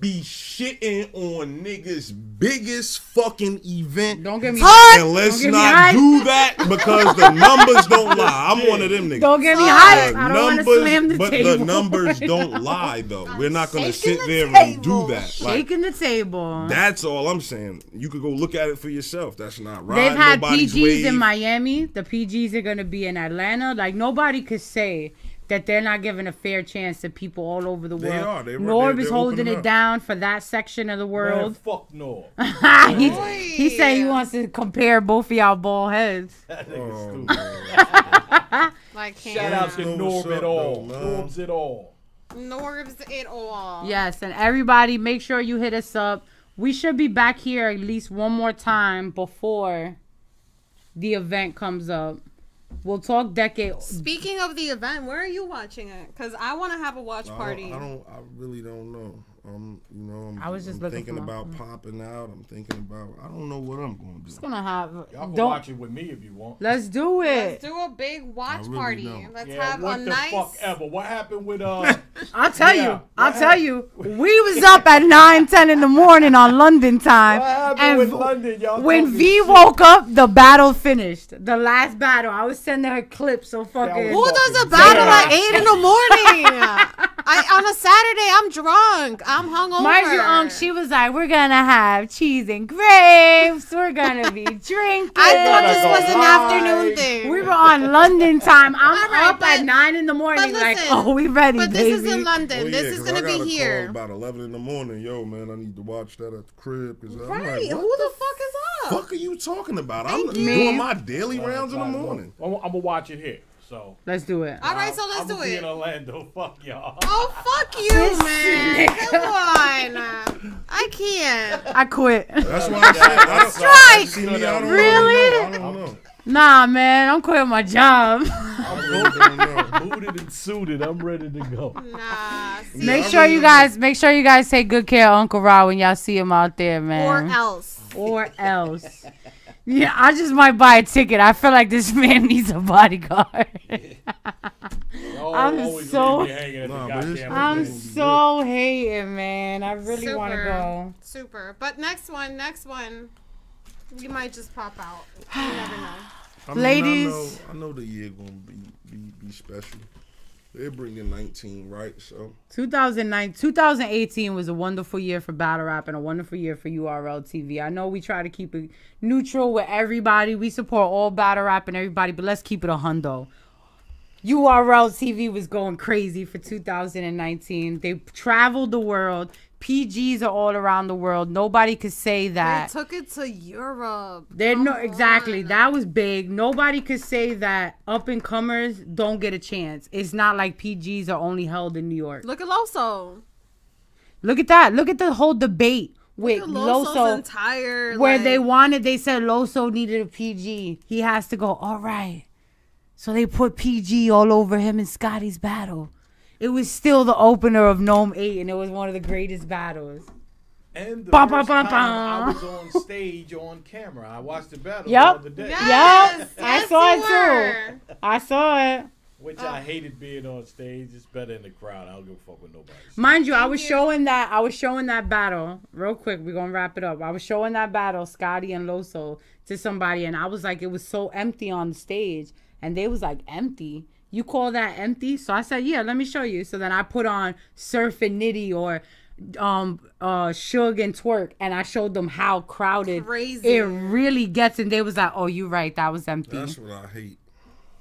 be shitting on niggas' biggest fucking event. Don't get me And let's not do that because the numbers don't lie. I'm one of them niggas. Don't get me hyped. I don't want to slam the but table. The numbers don't lie, though. We're not going to sit there and do that. Shaking the table. That's all I'm saying. You could go look at it for yourself. That's not right. They've had PGs in Miami. The PGs are going to be in Atlanta. Like, nobody could say that they're not giving a fair chance to people all over the world. Norb is holding it down for that section of the world. Man, fuck Norb. he said he wants to compare both of y'all bald heads. That nigga's stupid. Shout out to Norb it all. Norb's it all. Norb's it all. Yes, and everybody, make sure you hit us up. We should be back here at least one more time before the event comes up. We'll talk decade. Speaking of the event, where are you watching it? Because I want to have a watch party. I really don't know. I was just thinking about popping out. I'm thinking about. I don't know what I'm going to do. It's gonna have. Y'all can watch it with me if you want. Let's do it. Let's do a big watch party. Let's have a nice. What the fuck ever? What happened with I'll tell you. I'll tell you. We was up at 9-10 in the morning on London time. What happened with London, y'all? When V woke up, the battle finished. The last battle. I was sending her clips so fucking. Who does a battle at 8 in the morning? On a Saturday, I'm drunk. I'm hungover. Mind you, she was like, we're going to have cheese and grapes. We're going to be drinking. I thought this was an afternoon thing. We were on London time. I'm up at 9 in the morning like, we ready, but baby. This is in London. This is going to be here. About 11 in the morning. Yo, man, I need to watch that at the crib. Right. Who the fuck is up? What are you talking about? I'm doing my daily rounds in the morning. I'm going to watch it here. So let's do it. All right, so let's do it. In Orlando, fuck y'all. Oh, fuck you, man! Come on, I can't. I quit. That's why I said strike. Really? I don't know. Nah, man, I'm quitting my job. I'm booted and suited. I'm ready to go. Nah. Make sure you guys take good care of Uncle Rod when y'all see him out there, man. Or else. Yeah, I just might buy a ticket. I feel like this man needs a bodyguard. I'm so hating, man. I really want to go. Super. But next one, we might just pop out. You never know. Ladies. I know the year going to be special. They're bringing 19, right? So 2018 was a wonderful year for battle rap and a wonderful year for URL TV. I know we try to keep it neutral with everybody. We support all battle rap and everybody, but let's keep it a hundo. URL TV was going crazy for 2019. They traveled the world. PGs are all around the world. Nobody could say that. They took it to Europe. Exactly. That was big. Nobody could say that up and comers don't get a chance. It's not like PGs are only held in New York. Look at Loso. Look at that. Look at the whole debate with Loso. Entire, where they said Loso needed a PG. He has to go, all right. So they put PG all over him and Scotty's battle. It was still the opener of Gnome 8, and it was one of the greatest battles. And the first time I was on stage on camera. I watched the battle the other day. Yes, I saw it too. I saw it. Which I hated being on stage. It's better in the crowd. I don't give a fuck with nobody. Mind you, I was showing that battle real quick. We're gonna wrap it up. I was showing that battle, Scotty and Loso, to somebody, and I was like, it was so empty on the stage, and they was like, empty. You call that empty? So I said, yeah, let me show you. So then I put on Surf and Nitty or Suge and Twerk, and I showed them how crowded it really gets, and they was like, oh, you right, that was empty. That's what I hate.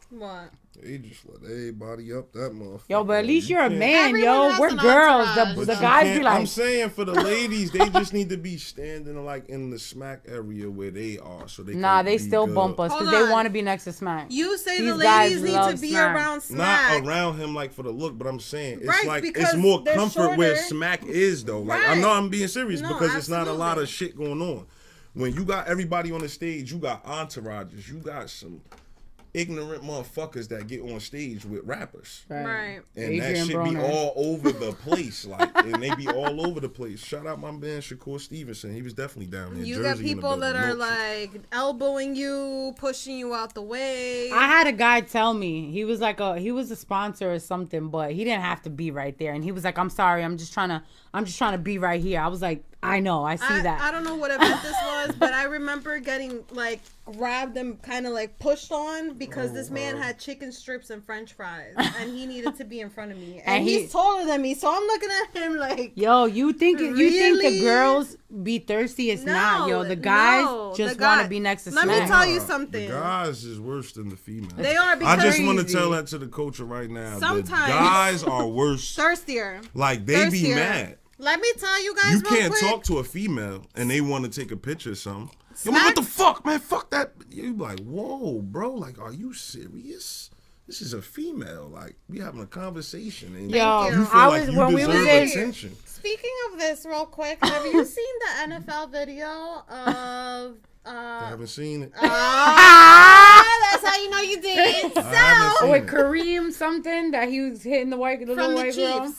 What? They just let everybody up that motherfucker. Yo, but at least you're a man, yo. We're girls. The guys be like... I'm saying for the ladies, they just need to be standing like in the smack area where they are, so they. Nah, they still bump us because they want to be next to Smack. You say the ladies need to be around Smack. Not around him like for the look, but I'm saying it's right, like it's more comfort where Smack is though. Like I know I'm being serious because it's not a lot of shit going on. When you got everybody on the stage, you got entourages, you got some ignorant motherfuckers that get on stage with rappers. Right. And that shit be all over the place. And they be all over the place. Shout out my man Shakur Stevenson. He was definitely down there. You got people that are like elbowing you, pushing you out the way. I had a guy tell me, he was a sponsor or something, but he didn't have to be right there. And he was like, I'm sorry, I'm just trying to be right here. I was like, I know, I see that. I don't know what event this was, but I remember getting like grabbed and kind of like pushed on because this man had chicken strips and French fries, and he needed to be in front of me. And he's taller than me, so I'm looking at him like, yo, you think the girls be thirsty? It's not, yo. The guys just want to be next to Smack. Let me tell you something. The guys is worse than the females. They are. Because I just want to tell that to the culture right now. Sometimes the guys are worse, thirstier. Like they be mad. Let me tell you guys. You can't talk to a female and they want to take a picture or something. Yo, man, what the fuck, man? Fuck that. You be like, whoa, bro. Like, are you serious? This is a female. Like, we having a conversation. And yo, you feel like you deserve attention. Speaking of this, real quick, have you seen the NFL video of? I haven't seen it. That's how you know you did. So with Kareem something that he was hitting the little white girl.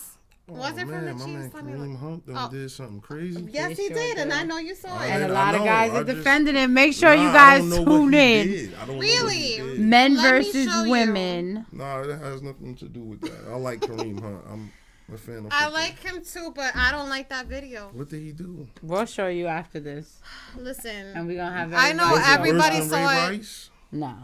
Was it from the Chiefs? My man Kareem Hunt did something crazy. Yes, he did, and I know you saw it. And a lot of guys are defending it. Make sure you guys tune in. Really? Men versus women. No, it has nothing to do with that. I like Kareem Hunt. I'm a fan of football. I like him too, but I don't like that video. What did he do? We'll show you after this. Listen. And we're going to have I know everybody saw it. No.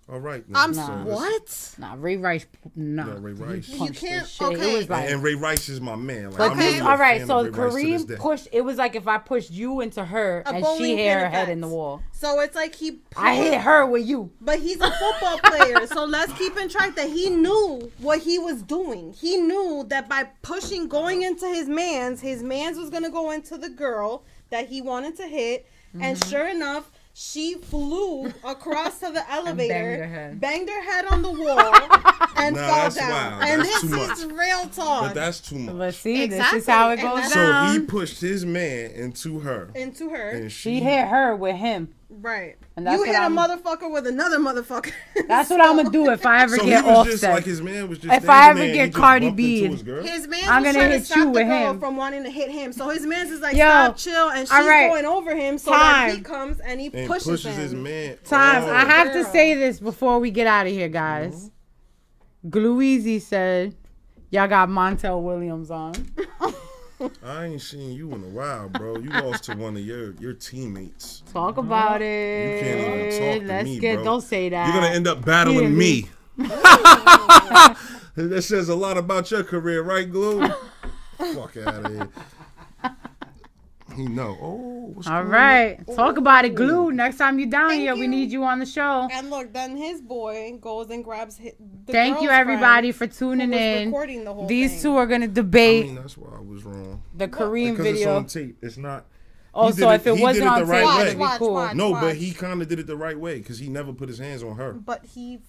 All right. What? Nah, Ray Rice. No. Ray Rice. You can't. Okay. It was like, and Ray Rice is my man. Like, but this, all right. So Kareem pushed. It was like if I pushed you into her and she hit her head in the wall. So it's like I hit her with you. But he's a football player, so let's keep in track that he knew what he was doing. He knew that by pushing, going into his man's was gonna go into the girl that he wanted to hit, and sure enough. She flew across to the elevator, banged her head on the wall, and fell down. Wild. And that's this is real talk. But that's too much. But see, this is how it goes down. So he pushed his man into her. And she hit her with him. Right. And that's you hit a motherfucker with another motherfucker. That's what I'm gonna do if I ever get Offset. Like his man was just if I ever get Cardi B, his man I'm gonna hit you with him from wanting to hit him. So his man's is like, stop, chill, and she's going over him. So that he comes and he pushes him. His man. I have to say this before we get out of here, guys. Glueezy said, "Y'all got Montel Williams on." I ain't seen you in a while, bro. You lost to one of your teammates. Talk about it. You can't even talk to me, bro. Don't say that. You're gonna end up battling me. That says a lot about your career, right, Glue? Fuck out of here. He know. Oh, what's All going right. on? Talk about it, Glue. Next time you're down Thank here, we you. need you on the show. And look, then his boy goes and grabs the Thank you, everybody, for tuning in. Recording the whole These thing. two are going to I debate mean, that's why I was wrong. the Kareem Because video. it's on tape. It's not. Oh, he so did if it he wasn't did on the right tape, way. it'd be cool. But he kind of did it the right way because he never put his hands on her. But he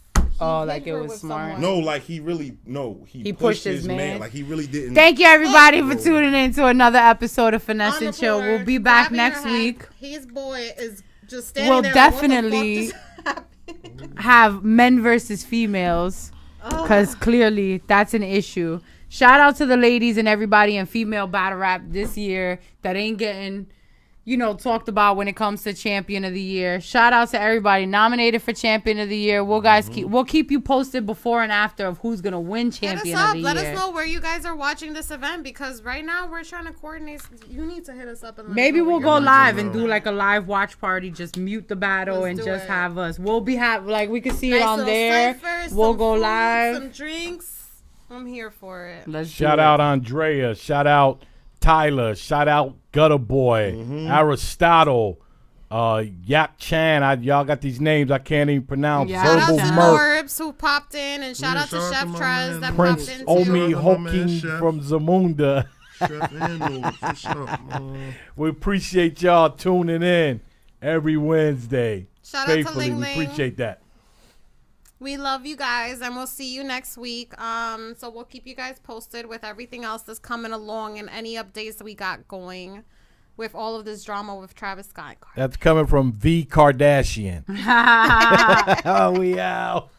like hit it her was with smart. someone. No, like he really he pushed his man. Like he really didn't. Thank you, everybody, for tuning in to another episode of Finesse and Chill. We'll be back next week. His boy is just standing We'll there. definitely have men versus females because clearly that's an issue. Shout out to the ladies and everybody in female battle rap this year that ain't getting, talked about when it comes to champion of the year. Shout out to everybody nominated for champion of the year. We'll keep you posted before and after of who's gonna win champion of the year. Let us know where you guys are watching this event because right now we're trying to coordinate. You need to hit us up and maybe we'll go live and do like a live watch party. Just mute the battle and just have us. We'll be we can see it on there. We'll go live. Some drinks. I'm here for it. Shout out Andrea. Shout out Tyler. Shout out Gutter Boy. Aristotle. Yak Chan. Y'all got these names I can't even pronounce. Shout out Verbal to Murk. Norbs who popped in, and shout out to Chef Trez that Prince popped in Omi too. Hoking from Zamunda. We appreciate y'all tuning in every Wednesday. Shout out to Faithfully, Ling we Ling. appreciate that. We love you guys, and we'll see you next week. So we'll keep you guys posted with everything else that's coming along and any updates that we got going with all of this drama with Travis Scott. That's coming from V Kardashian. We out.